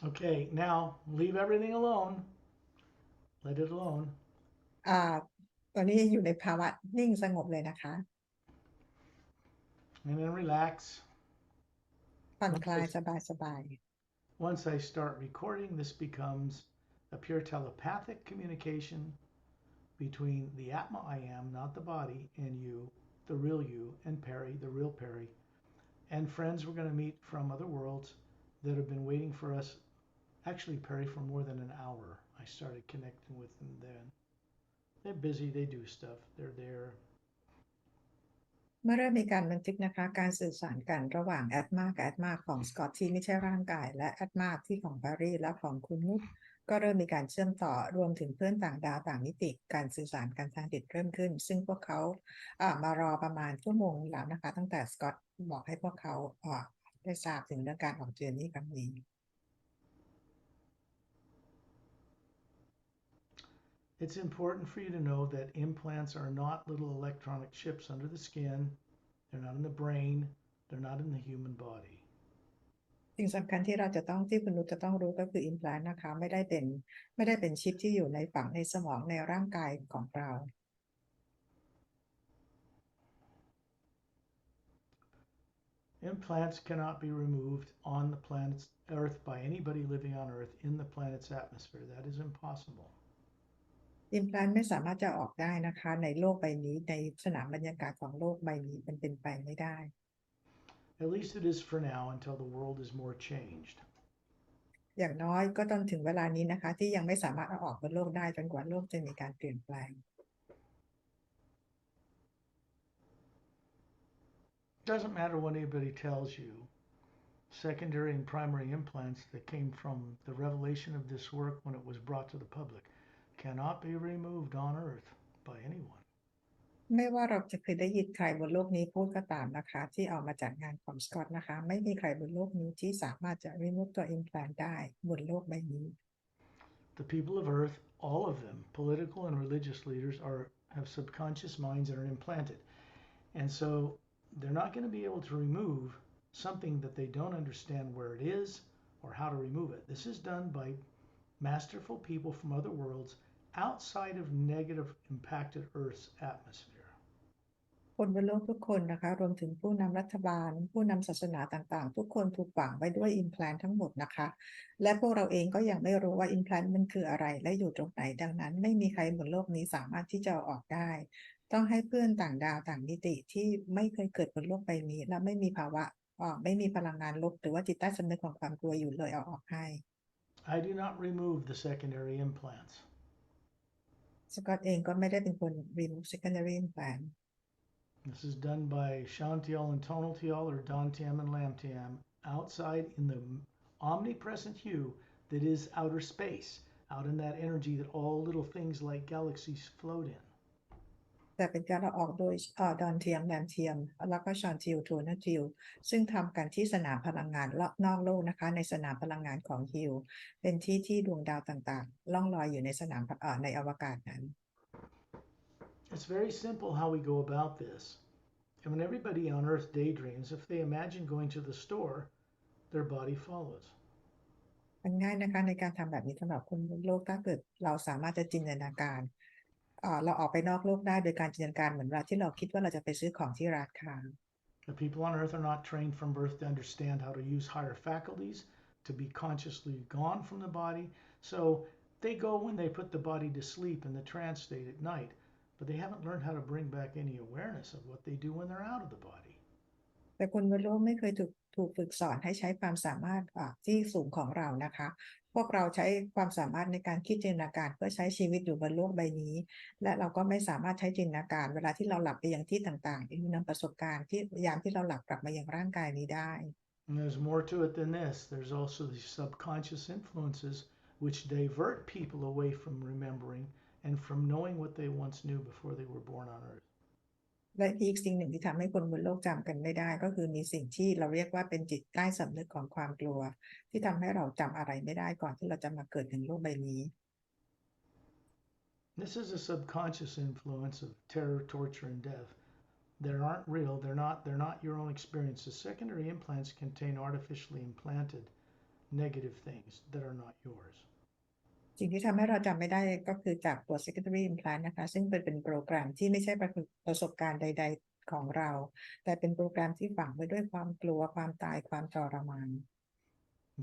Okay, now leave everything alone. Let it alone. อ่าตอนนี้อยู่ในภาวะนิ่งสงบเลยนะคะ And then relax. ผ่อน Once คลา I, ยสบาย once I start recording, this becomes a pure telepathic communication between the Atma I am, not the body, and you, the real you, and Perry, the real Perry, and friends we're going to meet from other worlds that have been waiting for us. Actually, Perry, for more than an hour. I started connecting with them then. They're busy, they do stuff, they're there. ๆเมื่อเริ่มมีการบันทึกนะคะการสื่อสารกันระหว่างแอดมากับแอดมาของสกอตที่ไม่ใช่ร่างกายและแอดมาที่ของแพรรี่และของคุณนุชก็เริ่มมีการเชื่อมต่อรวมถึงเพื่อนต่างดาวต่างมิติการสื่อสารกันทางจิตเริ่มขึ้นซึ่งพวกเขามารอประมาณชั่วโมงแล้วนะคะตั้งแต่สกอตบอกให้พวกเขาได้ทราบถึงเรื่องการออกเจอร์นี่ครั้งนี้ It's important for you to know that implants are not little electronic chips under the skin. They're not in the brain. They're not in the human body. สิ่งสำคัญที่เราจะต้องที่คุณนุชจะต้องรู้ก็คือ implant นะคะไม่ได้เป็นชิปที่อยู่ในฝังในสมองในร่างกายของเรา Implants cannot be removed on the planet's Earth by anybody living on Earth in the planet's atmosphere. That is impossible. implant ไม่สามารถจะออกได้นะคะในโลกใบนี้ในสนามบรรยากาศของโลกใบนี้มันเป็นไปไม่ได้ At least it is for now until the world is more changed. อย่างน้อยก็ต้องถึงเวลานี้นะคะที่ยังไม่สามารถเอาออกบนโลกได้จนกว่าโลกจะมีการเปลี่ยนแปลง Doesn't matter what anybody tells you. Secondary and primary implants that came from the revelation of this work when it was brought to the public cannot be removed on Earth by anyone. ไม่ว่าเราจะเคยได้ยินใครบนโลกนี้พูดก็ตามนะคะที่เอามาจากงานของสกอตนะคะไม่มีใครบนโลกนี้ที่สามารถจะ remove ตัว implant ได้บนโลกใบนี้ The people of Earth, all of them, political and religious leaders, have subconscious minds that are implanted. And so they're not going to be able to remove something that they don't understand where it is or how to remove it. This is done by masterful people from other worlds outside of negative impacted Earth's atmosphere. คนบนโลกทุกคนนะคะรวมถึงผู้นำรัฐบาลผู้นำศาสนาต่างๆทุกคนถูกฝังไว้ด้วย implant ทั้งหมดนะคะและพวกเราเองก็ยังไม่รู้ว่า implant มันคืออะไรและอยู่ตรงไหนดังนั้นไม่มีใครบนโลกนี้สามารถที่จะเอาออกได้ต้องให้เพื่อนต่างดาวต่างมิติที่ไม่เคยเกิดบนโลกใบนี้และไม่มีภาวะไม่มีพลังงานลบหรือว่าจิตใต้สำนึกของความกลัวอยู่เลยเอาออกให้ I do not remove the secondary implants. สกอตเองก็ไม่ได้เป็นคน remove secondary implant This is done by Shantiel and Tonaltiel or Dantiam and Lamtiam outside in the omnipresent hue that is outer space, out in that energy that all little things like galaxies float in. แต่เป็นการเอาออกโดยดอนเทียมแรมเทียมแล้วก็ชอนทิลโทนาทิลซึ่งทำกันที่สนามพลังงานนอกโลกนะคะในสนามพลังงานของฮิลเป็นที่ที่ดวงดาวต่างๆล่องลอยอยู่ในสนามในอวกาศนั้น It's very simple how we go about this. And when everybody on Earth daydreams, if they imagine going to the store, their body follows. มันง่ายนะคะในการทำแบบนี้สำหรับคนบนโลกถ้าเกิดเราสามารถจะจินตนาการเราออกไปนอกโลกได้โดยการจินตนาการเหมือนเวลาที่เราคิดว่าเราจะไปซื้อของที่ร้านค้า The people on Earth are not trained from birth to understand how to use higher faculties, to be consciously gone from the body. So they go when they put the body to sleep in the trance state at night, but they haven't learned how to bring back any awareness of what they do when they're out of the body. แต่คนบนโลกไม่เคยถูกฝึกสอนให้ใช้ความสามารถที่สูงของเรานะคะพวกเราใช้ความสามารถในการคิดจินตนาการเพื่อใช้ชีวิตอยู่บนโลกใบนี้และเราก็ไม่สามารถใช้จินตนาการเวลาที่เราหลับไปยังที่ต่างๆที่นำประสบการณ์ที่ยามที่เราหลับกลับมายังร่างกายนี้ได้ And there's more to it than this. There's also these subconscious influences which divert people away from remembering and from knowing what they once knew before they were born on Earth. และอีกสิ่งหนึ่งที่ทำให้คนบนโลกจำกันไม่ได้ก็คือมีสิ่งที่เราเรียกว่าเป็นจิตใต้สำนึกของความกลัวที่ทำให้เราจำอะไรไม่ได้ก่อนที่เราจะมาเกิดในโลกใบนี้ This is a subconscious influence of terror, torture, and death They aren't real. They're not your own experience. The secondary implants contain artificially implanted negative things that are not yours. สิ่งที่ทำให้เราจำไม่ได้ก็คือจากตัว Secondary Implant นะคะซึ่งเป็นโปรแกรมที่ไม่ใช่ประสบการณ์ใดๆของเราแต่เป็นโปรแกรมที่ฝังไว้ด้วยความกลัวความตายความทรมาน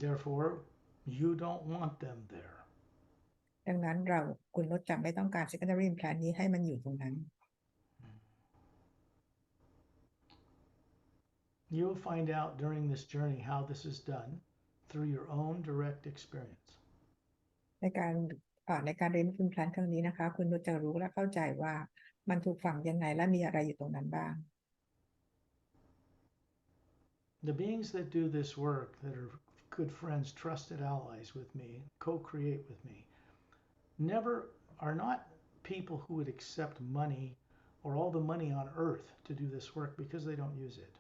Therefore, you don't want them there. ดังนั้นคุณนุชจะไม่ต้องการ Secondary Implant นี้ให้มันอยู่ตรงนั้น You'll find out during this journey how this is done through your own direct experience. ในการเรียน Implant ครั้งนี้นะคะคุณนุชจะรู้และเข้าใจว่ามันถูกฝังยังไงและมีอะไรอยู่ตรงนั้นบ้าง The beings that do this work, that are good friends, trusted allies with me, co-create with me, are not people who would accept money or all the money on earth to do this work because they don't use it.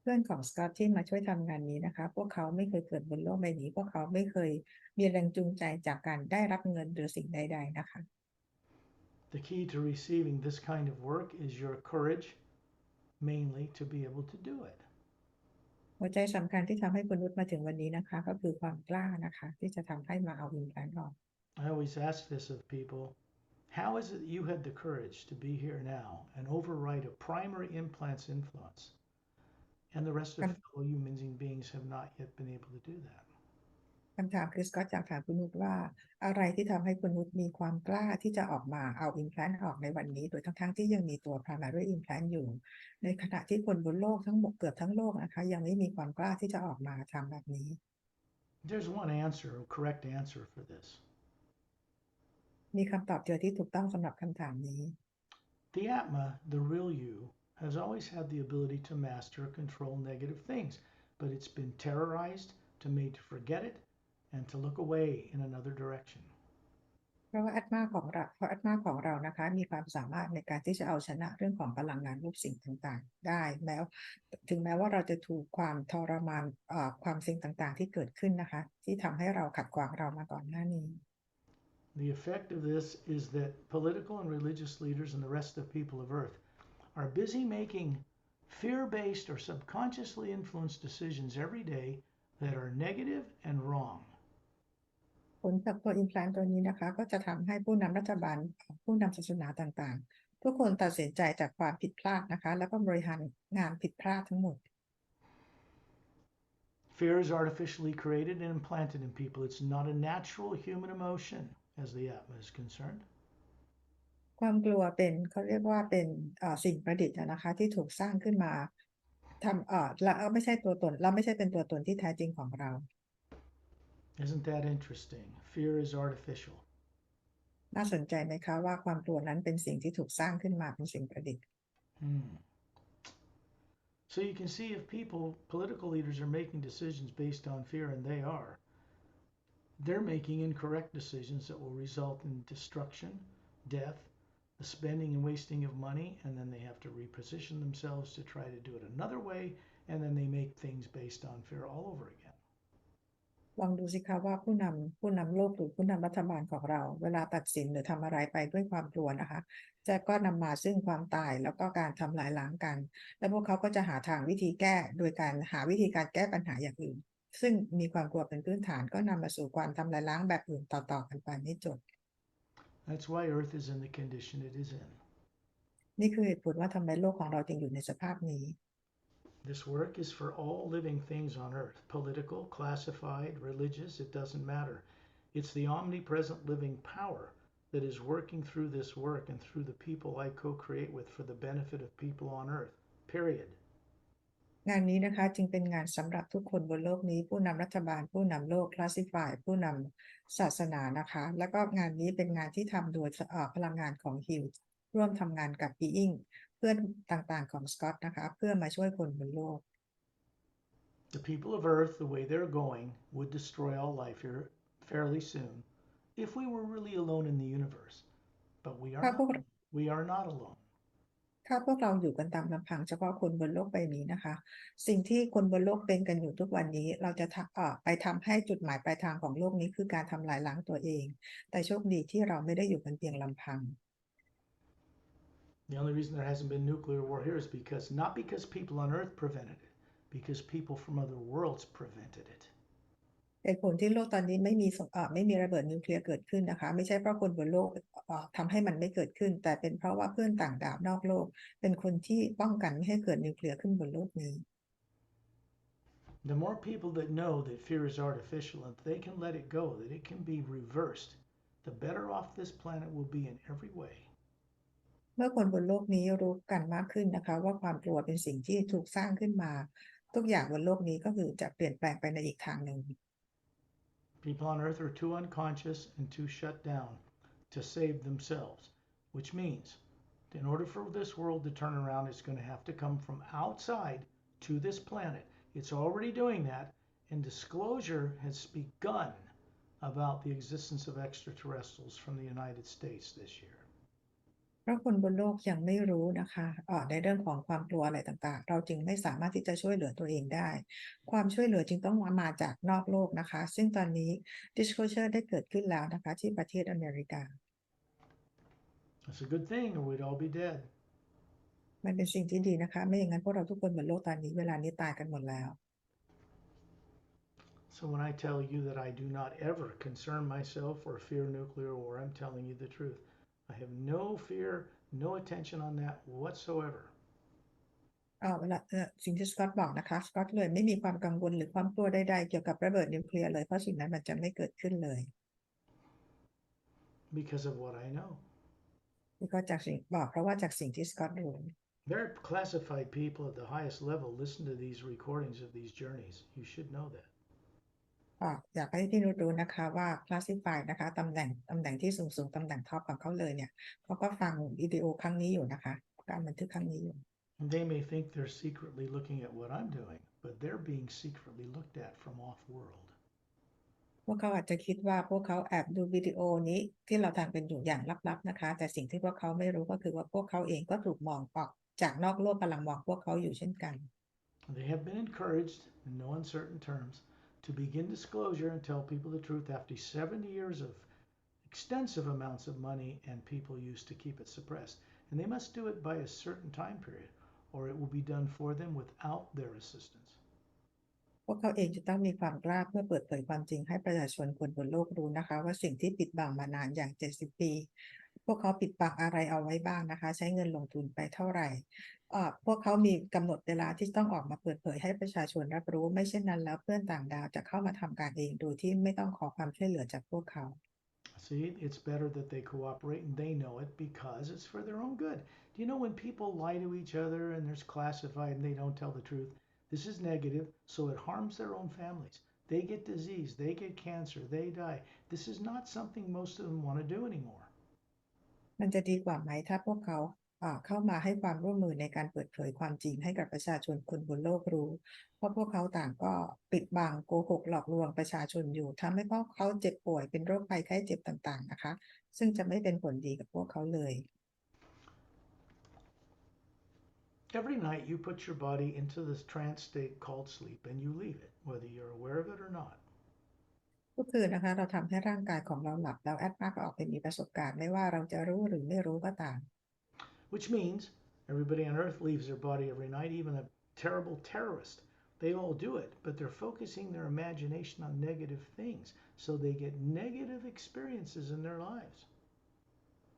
เพื่อนของสกอตที่มาช่วยทำงานนี้นะคะพวกเขาไม่เคยเกิดบนโลกใบนี้พวกเขาไม่เคยมีแรงจูงใจจากการได้รับเงินหรือสิ่งใดๆนะคะ The key to receiving this kind of work is your courage, mainly to be able to do it. หัวใจสำคัญที่ทำให้คุณนุชมาถึงวันนี้นะคะก็คือความกล้านะคะที่จะทำให้มาเอาอิมแพลนต์ออก I always ask this of people. How is it that you had the courage to be here now and override a primary implant's influence? And the rest of fellow human beings have not yet been able to do that. คำถามคือสกอตอยากถามคุณนุชว่าอะไรที่ทำให้คุณนุชมีความกล้าที่จะออกมาเอาอิมแพลนต์ออกในวันนี้โดยทั้งที่ยังมีตัว primary implant อยู่ในขณะที่คนบนโลกทั้งหมดเกือบทั้งโลกนะคะยังไม่มีความกล้าที่จะออกมาทำแบบนี้ There's one answer, a correct answer for this. มีคำตอบเดียวที่ถูกต้องสำหรับคำถามนี้ The Atma, the real you, has always had the ability to master or control negative things, but it's been terrorized, made to forget it, and to look away in another direction. เพราะว่าอัตมาของเรานะคะมีความสามารถในการที่จะเอาชนะเรื่องของพลังงานรูปสิ่งต่างๆได้ถึงแม้ว่าเราจะถูกความทรมานความสิ่งต่างๆที่เกิดขึ้นนะคะที่ทำให้เราขัดขวางเรามาก่อนหน้านี้ The effect of this is that political and religious leaders and the rest of people of Earth are busy making fear-based or subconsciously influenced decisions every day that are negative and wrong. ผลจากตัวอิมแพลนต์ตัวนี้นะคะก็จะทำให้ผู้นำรัฐบาลผู้นำศาสนาต่างๆทุกคนตัดสินใจจากความผิดพลาดนะคะแล้วก็บริหารงานผิดพลาดทั้งหมด Fear is artificially created and implanted in people. It's not a natural human emotion as the Atma is concerned. ความกลัวเขาเรียกว่าเป็นสิ่งประดิษฐ์นะคะที่ถูกสร้างขึ้นมาแล้วไม่ใช่ตัวตนเราไม่ใช่เป็นตัวตนที่แท้จริงของเรา Isn't that interesting? Fear is artificial. น่าสนใจไหมคะว่าความกลัวนั้นเป็นสิ่งที่ถูกสร้างขึ้นมาเป็นสิ่งประดิษฐ์ So you can see if political leaders are making decisions based on fear, and they're making incorrect decisions that will result in destruction, death, the spending and wasting of money, and then they have to reposition themselves to try to do it another way, and then they make things based on fear all over again. ลองดูสิคะว่าผู้นำโลกหรือผู้นำรัฐบาลของเราเวลาตัดสินหรือทำอะไรไปด้วยความกลัวนะคะก็นำมาซึ่งความตายแล้วก็การทำลายล้างกันและพวกเขาก็จะหาทางวิธีแก้โดยการหาวิธีการแก้ปัญหาอย่างอื่นซึ่งมีความกลัวเป็นพื้นฐานก็นำมาสู่ความทำลายล้างแบบอื่นต่อๆกันไปไม่จบ That's why Earth is in the condition it is in. นี่คือเหตุผลว่าทำไมโลกของเราจึงอยู่ในสภาพนี้ This work is for all living things on earth, political, classified, religious, it doesn't matter. It's the omnipresent living power that is working through this work and through the people I co-create with for the benefit of people on earth, period. งานนี้นะคะจึงเป็นงานสำหรับทุกคนบนโลกนี้ผู้นำรัฐบาลผู้นำโลก classified ผู้นำศาสนานะคะแล้วก็งานนี้เป็นงานที่ทำโดยพลังงานของฮิลร่วมทำงานกับ beingเพื่อนต่างๆของสกอตนะคะเพื่อมาช่วยคนบนโลก The people of Earth, the way they're going, would destroy all life here fairly soon if we were really alone in the universe. But we are not alone. ถ้าพวกเราอยู่กันตามลำพังเฉพาะคนบนโลกใบนี้นะคะสิ่งที่คนบนโลกเป็นกันอยู่ทุกวันนี้เราจะไปทำให้จุดหมายปลายทางของโลกนี้คือการทำลายล้างตัวเองแต่โชคดีที่เราไม่ได้อยู่กันเพียงลำพัง The only reason there hasn't been nuclear war here is not because people on Earth prevented it, because people from other worlds prevented it. เหตุผลที่โลกตอนนี้ไม่มีระเบิดนิวเคลียร์เกิดขึ้นนะคะไม่ใช่เพราะคนบนโลกทำให้มันไม่เกิดขึ้นแต่เป็นเพราะว่าเพื่อนต่างดาวนอกโลกเป็นคนที่ป้องกันไม่ให้เกิดนิวเคลียร์ขึ้นบนโลกนี้ The more people that know that fear is artificial and they can let it go, that it can be reversed, the better off this planet will be in every way. เมื่อคนบนโลกนี้รู้กันมากขึ้นนะคะว่าความกลัวเป็นสิ่งที่ถูกสร้างขึ้นมาทุกอย่างบนโลกนี้ก็คือจะเปลี่ยนแปลงไปในอีกทางหนึ่ง People on Earth are too unconscious and too shut down to save themselves, which means in order for this world to turn around, it's going to have to come from outside to this planet. It's already doing that, and disclosure has begun about the existence of extraterrestrials from the United States this year. เพราะคนบนโลกยังไม่รู้นะคะในเรื่องของความกลัวอะไรต่างๆเราจึงไม่สามารถที่จะช่วยเหลือตัวเองได้ความช่วยเหลือจึงต้องมาจากนอกโลกนะคะซึ่งตอนนี้ disclosure ได้เกิดขึ้นแล้วนะคะที่ประเทศอเมริกา That's a good thing, or we'd all be dead. มันเป็นสิ่งที่ดีนะคะไม่อย่างนั้นพวกเราทุกคนบนโลกตอนนี้เวลานี้ตายกันหมดแล้ว So when I tell you that I do not ever concern myself or fear nuclear war, I'm telling you the truth. I have no fear, no attention on that whatsoever. เวลาสิ่งที่สกอตบอกนะคะสกอตเลยไม่มีความกังวลหรือความกลัวใดๆเกี่ยวกับระเบิดนิวเคลียร์เลยเพราะสิ่งนั้นมันจะไม่เกิดขึ้นเลย Because of what I know. ก็จากสิ่งบอกเพราะว่าจากสิ่งที่สกอตรู้ Very classified people at the highest level listen to these recordings of these journeys. You should know that. อยากให้พี่นุชรู้นะคะว่า classified นะคะตำแหน่งที่สูงตำแหน่งท็อปของเขาเลยเนี่ยเขาก็ฟังวิดีโอครั้งนี้อยู่นะคะการบันทึกครั้งนี้อยู่ They may think they're secretly looking at what I'm doing, but they're being secretly looked at from off-world. พวกเขาอาจจะคิดว่าพวกเขาแอบดูวิดีโอนี้ที่เราทำเป็นอยู่อย่างลับๆนะคะแต่สิ่งที่พวกเขาไม่รู้ก็คือว่าพวกเขาเองก็ถูกมองออกจากนอกโลกกำลังมองพวกเขาอยู่เช่นกัน They have been encouraged, in no uncertain terms, to begin disclosure and tell people the truth after 70 years of extensive amounts of money and people used to keep it suppressed. And they must do it by a certain time period, or it will be done for them without their assistance. พวกเขาเองจะต้องมีความกล้าเพื่อเปิดเผยความจริงให้ประชาชนคนบนโลกรู้นะคะว่าสิ่งที่ปิดบังมานานอย่าง70 ปีพวกเขาปิดบังอะไรเอาไว้บ้างนะคะใช้เงินลงทุนไปเท่าไหร่พวกเขามีกำหนดเวลาที่ต้องออกมาเปิดเผยให้ประชาชนรับรู้ไม่เช่นนั้นแล้วเพื่อนต่างดาวจะเข้ามาทำการเองโดยที่ไม่ต้องขอความช่วยเหลือจากพวกเขา See, it's better that they cooperate and they know it because it's for their own good. Do you know when people lie to each other and there's classified and they don't tell the truth? This is negative, so it harms their own families. They get disease, they get cancer, they die. This is not something most of them want to do anymore. มันจะดีกว่าไหมถ้าพวกเขาเข้ามาให้ความร่วมมือในการเปิดเผยความจริงให้กับประชาชนคนบนโลกรู้เพราะพวกเขาต่างก็ปิดบังโกหกหลอกลวงประชาชนอยู่ทำให้พวกเขาเจ็บป่วยเป็นโรคภัยไข้เจ็บต่างๆนะคะซึ่งจะไม่เป็นผลดีกับพวกเขาเลย Every night you put your body into this trance state called sleep and you leave it, whether you're aware of it or not. ทุกคืนนะคะเราทำให้ร่างกายของเราหลับแล้วแอดมาก็ออกไปมีประสบการณ์ไม่ว่าเราจะรู้หรือไม่รู้ก็ตาม Which means everybody on Earth leaves their body every night, even a terrible terrorist. They all do it, but they're focusing their imagination on negative things, so they get negative experiences in their lives.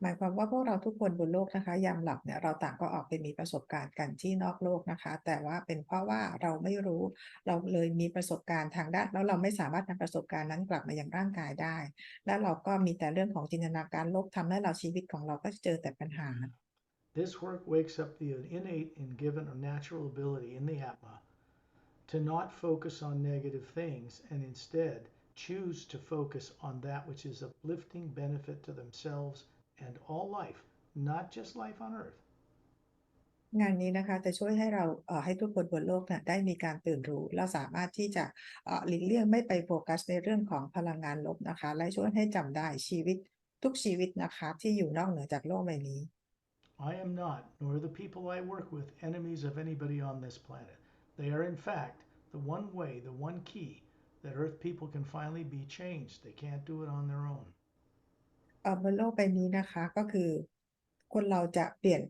หมายความว่าพวกเราทุกคนบนโลกนะคะยามหลับเนี่ยเราต่างก็ออกไปมีประสบการณ์กันที่นอกโลกนะคะแต่ว่าเป็นเพราะว่าเราไม่รู้เราเลยมีประสบการณ์ทางด้านแล้วเราไม่สามารถนำประสบการณ์นั้นกลับมายังร่างกายได้และเราก็มีแต่เรื่องของจินตนาการลบทำให้เราชีวิตของเราก็เจอแต่ปัญหา This work wakes up the innate and given or natural ability in the Atma to not focus on negative things and instead choose to focus on that which is uplifting benefit to themselves and all life, not just life on Earth. งานนี้นะคะจะช่วยให้เราให้ทุกคนบนโลกได้มีการตื่นรู้เราสามารถที่จะหลีกเลี่ยงไม่ไปโฟกัสในเรื่องของพลังงานลบนะคะและช่วยให้จำได้ชีวิตทุกชีวิตนะคะที่อยู่นอกเหนือจากโลกใบนี้ I am not, nor the people I work with, enemies of anybody on this planet. They are, in fact, the one way, the one key that Earth people can finally be changed. They can't do it on their own. บนโลกใบนี้นะคะก็คือ คนเราจะเปลี่ยน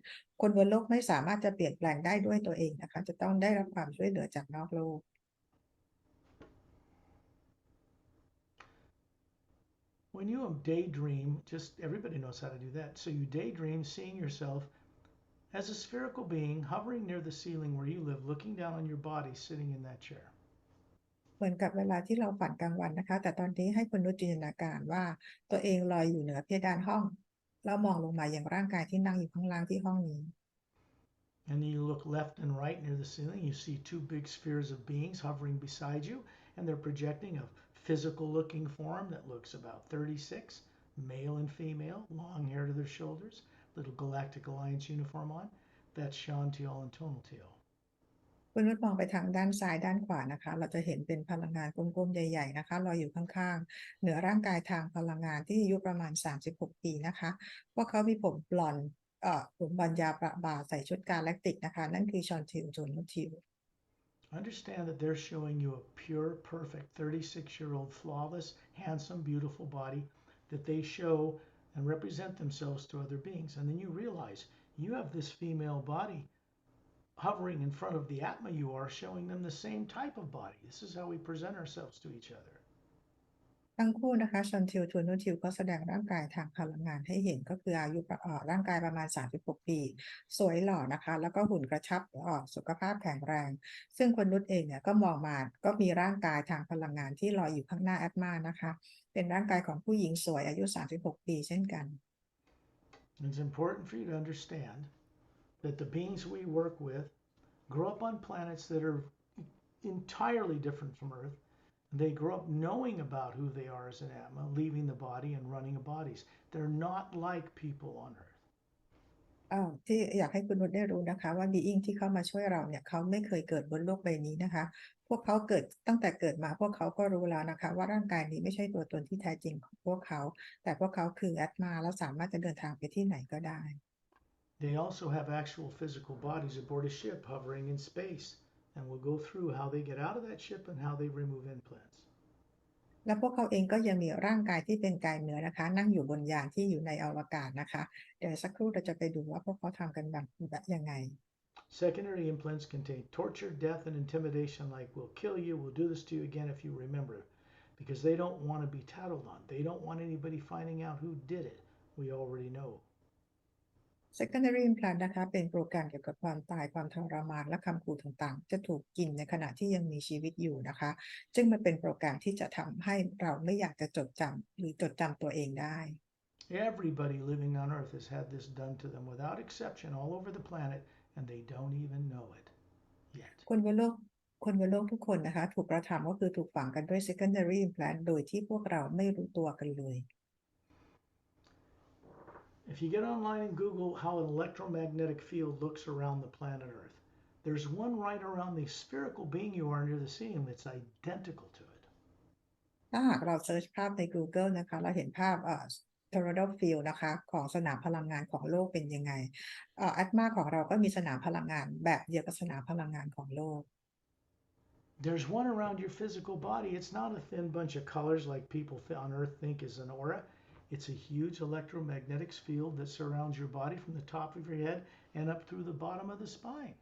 คนบนโลกไม่สามารถจะเปลี่ยนแปลงได้ด้วยตัวเองนะคะจะต้องได้รับความช่วยเหลือจากนอกโลก When you daydream, just everybody knows how to do that. So you daydream seeing yourself as a spherical being hovering near the ceiling where you live, looking down on your body sitting in that chair. เหมือนกับเวลาที่เราฝันกลางวันนะคะแต่ตอนนี้ให้คุณนุชจินตนาการว่าตัวเองลอยอยู่เหนือเพดานห้องแล้วมองลงมาอย่างร่างกายที่นั่งอยู่ข้างล่างที่ห้องนี้ And then you look left and right near the ceiling, you see two big spheres of beings hovering beside you, and they're projecting a physical looking form that looks about 36, male and female, long hair to their shoulders, little Galactic Alliance uniform on. That's Shan Teal and Tonal Teal. คุณนุชมองไปทางด้านซ้ายด้านขวานะคะเราจะเห็นเป็นพลังงานกลมๆใหญ่ๆนะคะลอยอยู่ข้างๆเหนือร่างกายทางพลังงานที่อายุประมาณ36 ปีนะคะพวกเขามีผมบลอนด์ผมบอลยาวประบ่าใส่ชุดกาแล็กติกนะคะนั่นคือชอนทิลโจนทิล Understand that they're showing you a pure, perfect 36-year-old, flawless, handsome, beautiful body that they show and represent themselves to other beings. And then you realize you have this female body hovering in front of the Atma you are, showing them the same type of body. This is how we present ourselves to each other. ทั้งคู่นะคะชอนทิลทูนูทิลก็แสดงร่างกายทางพลังงานให้เห็นก็คืออายุร่างกายประมาณ36 ปีสวยหล่อนะคะแล้วก็หุ่นกระชับสุขภาพแข็งแรงซึ่งคนนุชเองเนี่ยก็มองมาก็มีร่างกายทางพลังงานที่ลอยอยู่ข้างหน้าแอดมานะคะเป็นร่างกายของผู้หญิงสวยอายุ36 ปีเช่นกัน It's important for you to understand that the beings we work with grow up on planets that are entirely different from Earth. They grow up knowing about who they are as an Atma, leaving the body and running bodies. They're not like people on Earth. ที่อยากให้คุณนุชได้รู้นะคะว่าบีอิงที่เข้ามาช่วยเราเนี่ยเขาไม่เคยเกิดบนโลกใบนี้นะคะพวกเขาเกิดตั้งแต่เกิดมาพวกเขาก็รู้แล้วนะคะว่าร่างกายนี้ไม่ใช่ตัวตนที่แท้จริงของพวกเขาแต่พวกเขาคือแอตมาแล้วสามารถจะเดินทางไปที่ไหนก็ได้ They also have actual physical bodies aboard a ship hovering in space, and we'll go through how they get out of that ship and how they remove implants. และพวกเขาเองก็ยังมีร่างกายที่เป็นกายเนื้อนะคะนั่งอยู่บนยานที่อยู่ในอวกาศนะคะเดี๋ยวสักครู่เราจะไปดูว่าพวกเขาทำกันแบบยังไง Secondary implants contain torture, death, and intimidation, like we'll kill you, we'll do this to you again if you remember, because they don't want to be tattled on. They don't want anybody finding out who did it. We already know. Secondary Implant นะคะเป็นโปรแกรมเกี่ยวกับความตายความทรมานและคำขู่ต่างๆจะถูกกินในขณะที่ยังมีชีวิตอยู่นะคะซึ่งมันเป็นโปรแกรมที่จะทำให้เราไม่อยากจะจดจำหรือจดจำตัวเองได้ Everybody living on Earth has had this done to them without exception all over the planet, and they don't even know it yet. คนบนโลกทุกคนนะคะถูกกระทำก็คือถูกฝังกันด้วย Secondary Implant โดยที่พวกเราไม่รู้ตัวกันเลย If you get online and Google how an electromagnetic field looks around the planet Earth, there's one right around the spherical being you are near the ceiling that's identical to it. ถ้าหากเราเซิร์ชภาพใน Google นะคะเราเห็นภาพtoroidal field นะคะของสนามพลังงานของโลกเป็นยังไงAtma ของเราก็มีสนามพลังงานแบบเดียวกับสนามพลังงานของโลก There's one around your physical body. It's not a thin bunch of colors like people on Earth think is an aura. It's a huge electromagnetic field that surrounds your body from the top of your head and up through the bottom of the spine.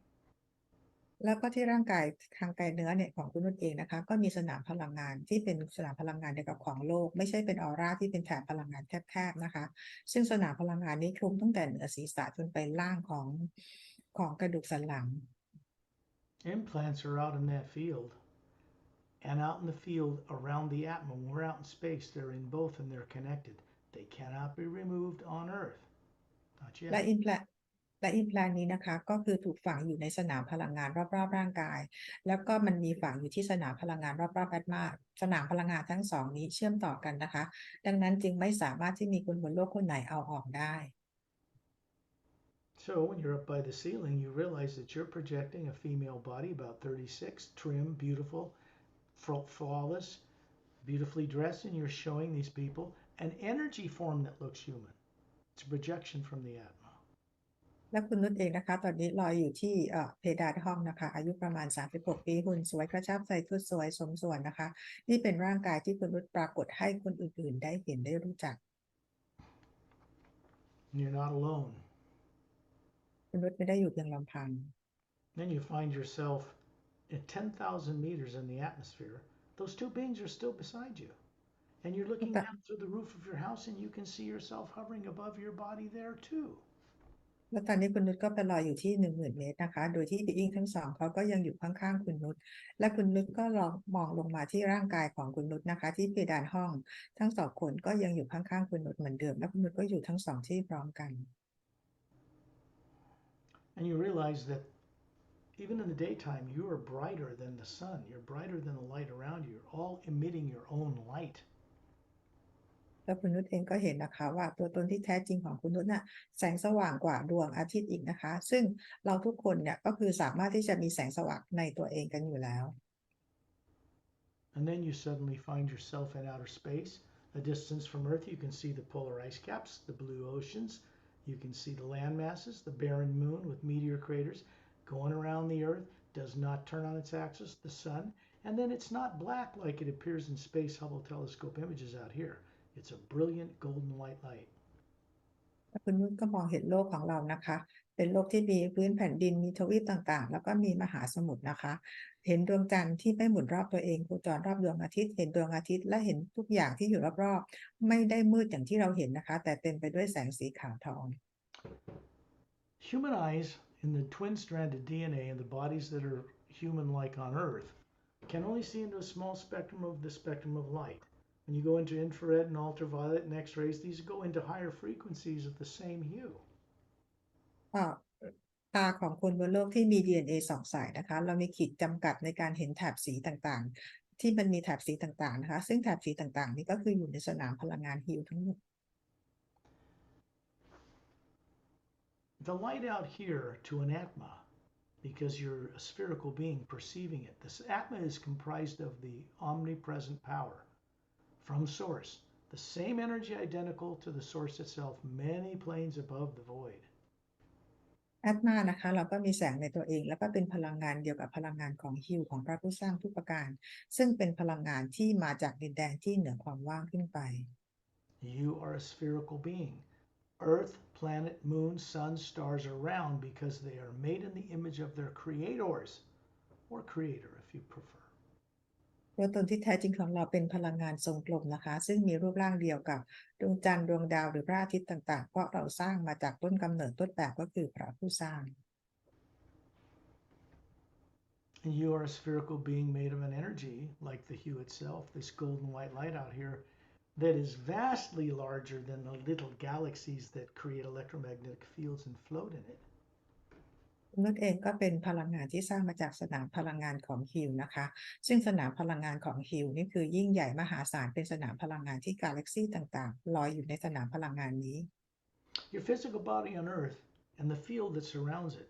แล้วก็ที่ร่างกายทางกายเนื้อเนี่ยของคุณนุชเองนะคะก็มีสนามพลังงานที่เป็นสนามพลังงานเดียวกับของโลกไม่ใช่เป็นออร่าที่เป็นแถบพลังงานแคบๆนะคะซึ่งสนามพลังงานนี้คลุมตั้งแต่เหนือศีรษะจนไปล่างของกระดูกสันหลัง Implants are out in that field. And out in the field around the Atma, when we're out in space, they're in both and they're connected. They cannot be removed on Earth. Not และ yet. implant นี้นะคะก็คือถูกฝังอยู่ในสนามพลังงานรอบๆร่างกายแล้วก็มันมีฝังอยู่ที่สนามพลังงานรอบๆแอตมาสนามพลังงานทั้งสองนี้เชื่อมต่อกันนะคะดังนั้นจึงไม่สามารถที่มีคนบนโลกคนไหนเอาออกได้ So when you're up by the ceiling, you realize that you're projecting a female body about 36, trim, beautiful, flawless, beautifully dressed, and you're showing these people an energy form that looks human. It's a projection from the Atma. และคุณนุชเองนะคะตอนนี้ลอยอยู่ที่เพดานห้องนะคะอายุประมาณ36 ปีหุ่นสวยกระชับใส่ชุดสวยสมส่วนนะคะนี่เป็นร่างกายที่คุณนุชปรากฏให้คนอื่นๆได้เห็นได้รู้จัก You're not alone. มนุษย์ไม่ได้อยู่เพียงลำพัง Then you find yourself at 10,000 meters in the atmosphere. Those two beings are still beside you. And you're looking down through the roof of your house and you can see yourself hovering above your body there too. แล้วตอนนี้คุณนุชก็ไปลอยอยู่ที่10,000 เมตรนะคะโดยที่บีอิงทั้งสองเขาก็ยังอยู่ข้างๆคุณนุชและคุณนุชก็ลองมองลงมาที่ร่างกายของคุณนุชนะคะที่เพดานห้องทั้งสองคนก็ยังอยู่ข้างๆคุณนุชเหมือนเดิมและคุณนุชก็อยู่ทั้งสองที่พร้อมกัน And you realize that even in the daytime, you are brighter than the sun. You're brighter than the light around you. You're all emitting your own light. แล้วคุณนุชเองก็เห็นนะคะว่าตัวตนที่แท้จริงของคุณนุชน่ะแสงสว่างกว่าดวงอาทิตย์อีกนะคะซึ่งเราทุกคนเนี่ยก็คือสามารถที่จะมีแสงสว่างในตัวเองกันอยู่แล้ว And then you suddenly find yourself in outer space. A distance from Earth, you can see the polar ice caps, the blue oceans. You can see the land masses, the barren moon with meteor craters going around the Earth, does not turn on its axis, the sun. And then it's not black like it appears in Space Hubble telescope images out here. It's a brilliant golden white light. คุณนุชก็มองเห็นโลกของเรานะคะเป็นโลกที่มีพื้นแผ่นดินมีทวีปต่างๆแล้วก็มีมหาสมุทรนะคะเห็นดวงจันทร์ที่ไม่หมุนรอบตัวเองโคจรรอบดวงอาทิตย์เห็นดวงอาทิตย์และเห็นทุกอย่างที่อยู่รอบๆไม่ได้มืดอย่างที่เราเห็นนะคะแต่เต็มไปด้วยแสงสีขาวทอง Human eyes in the twin-stranded DNA in the bodies that are human-like on Earth can only see into a small spectrum of the spectrum of light. When you go into infrared and ultraviolet and X-rays, these go into higher frequencies of the same hue. ตาของคนบนโลกที่มี DNA สองสายนะคะเรามีขีดจำกัดในการเห็นแถบสีต่างๆที่มันมีแถบสีต่างๆนะคะซึ่งแถบสีต่างๆนี้ก็คืออยู่ในสนามพลังงานฮิวทั้งหมด The light out here to an Atma, because you're a spherical being perceiving it. This Atma is comprised of the omnipresent power from source, the same energy identical to the source itself, many planes above the void. แอตมานะคะเราก็มีแสงในตัวเองแล้วก็เป็นพลังงานเดียวกับพลังงานของฮิวของพระผู้สร้างทุกประการซึ่งเป็นพลังงานที่มาจากดินแดนที่เหนือความว่างขึ้นไป You are a spherical being. Earth, planet, moon, sun, stars are round because they are made in the image of their creators, or creator if you prefer. ตัวตนที่แท้จริงของเราเป็นพลังงานทรงกลมนะคะซึ่งมีรูปร่างเดียวกับดวงจันทร์ดวงดาวหรือพระอาทิตย์ต่างๆเพราะเราสร้างมาจากต้นกำเนิดต้นแบบก็คือพระผู้สร้าง And you are a spherical being made of an energy like the hue itself, this golden white light out here, that is vastly larger than the little galaxies that create electromagnetic fields and float in it. คุณนุชเองก็เป็นพลังงานที่สร้างมาจากสนามพลังงานของฮิวนะคะซึ่งสนามพลังงานของฮิวนี่คือยิ่งใหญ่มหาศาลเป็นสนามพลังงานที่กาแล็กซี่ต่างๆลอยอยู่ในสนามพลังงานนี้ Your physical body on Earth and the field that surrounds it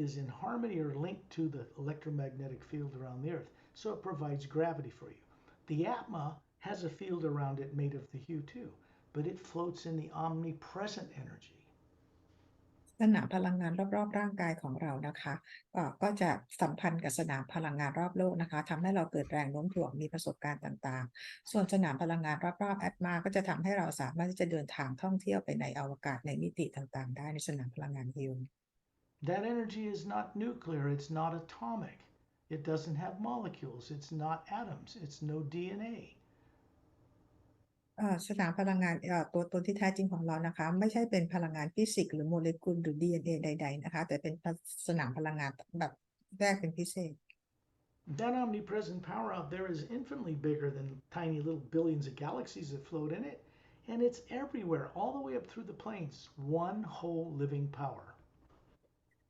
is in harmony or linked to the electromagnetic field around the Earth, so it provides gravity for you. The Atma has a field around it made of the hue too, but it floats in the omnipresent energy. สนามพลังงานรอบๆร่างกายของเรานะคะก็จะสัมพันธ์กับสนามพลังงานรอบโลกนะคะทำให้เราเกิดแรงโน้มถ่วงมีประสบการณ์ต่างๆส่วนสนามพลังงานรอบๆแอตมาก็จะทำให้เราสามารถที่จะเดินทางท่องเที่ยวไปในอวกาศในมิติต่างๆได้ในสนามพลังงานฮิว That energy is not nuclear, it's not atomic. It doesn't have molecules, it's not atoms, it's no DNA. สนามพลังงานตัวตนที่แท้จริงของเรานะคะไม่ใช่เป็นพลังงานฟิสิกส์หรือโมเลกุลหรือ DNA ใดๆนะคะแต่เป็นสนามพลังงานแบบแยกเป็นพิเศษ That omnipresent power out there is infinitely bigger than tiny little billions of galaxies that float in it, and it's everywhere, all the way up through the planes. One whole living power.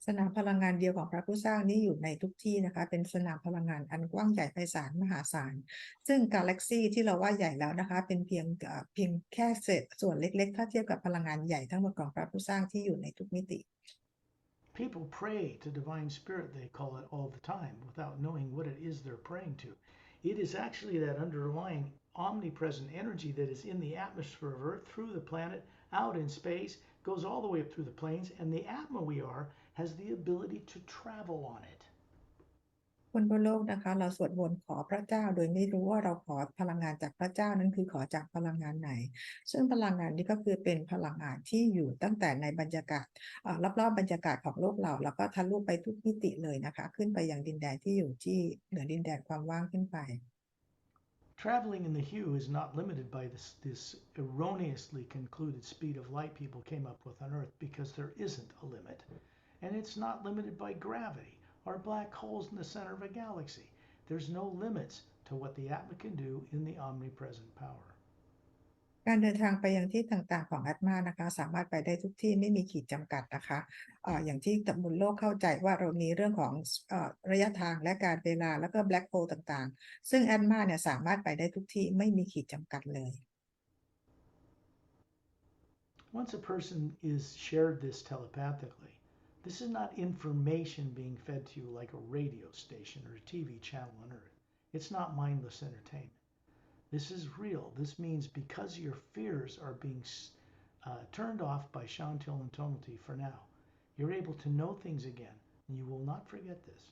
สนามพลังงานเดียวของพระผู้สร้างนี้อยู่ในทุกที่นะคะเป็นสนามพลังงานอันกว้างใหญ่ไพศาลมหาศาลซึ่งกาแล็กซี่ที่เราว่าใหญ่แล้วนะคะเป็นเพียงแค่เศษส่วนเล็กๆถ้าเทียบกับพลังงานใหญ่ทั้งหมดของพระผู้สร้างที่อยู่ในทุกมิติ People pray to divine spirit, they call it all the time, without knowing what it is they're praying to. It is actually that underlying omnipresent energy that is in the atmosphere of Earth, through the planet, out in space, goes all the way up through the planes, and the Atma we are has the ability to travel on it. คนบนโลกนะคะเราสวดมนต์ขอพระเจ้าโดยไม่รู้ว่าเราขอพลังงานจากพระเจ้านั้นคือขอจากพลังงานไหนซึ่งพลังงานนี้ก็คือเป็นพลังงานที่อยู่ตั้งแต่ในบรรยากาศรอบๆบรรยากาศของโลกเราแล้วก็ทะลุไปทุกมิติเลยนะคะขึ้นไปยังดินแดนที่อยู่ที่เหนือดินแดนความว่างขึ้นไป Traveling in the hue is not limited by this erroneously concluded speed of light people came up with on Earth because there isn't a limit. And it's not limited by gravity or black holes in the center of a galaxy. There's no limits to what the Atma can do in the omnipresent power. การเดินทางไปยังที่ต่างๆของแอตมานะคะสามารถไปได้ทุกที่ไม่มีขีดจำกัดนะคะอย่างที่บนโลกเข้าใจว่าเรามีเรื่องของระยะทางและการเวลาแล้วก็แบล็คโฮลต่างๆซึ่งแอตมาเนี่ยสามารถไปได้ทุกที่ไม่มีขีดจำกัดเลย Once a person is shared this telepathically, this is not information being fed to you like a radio station or a TV channel on Earth. It's not mindless entertainment. This is real. This means because your fears are being turned off by Chantil and tonality for now, you're able to know things again, and you will not forget this.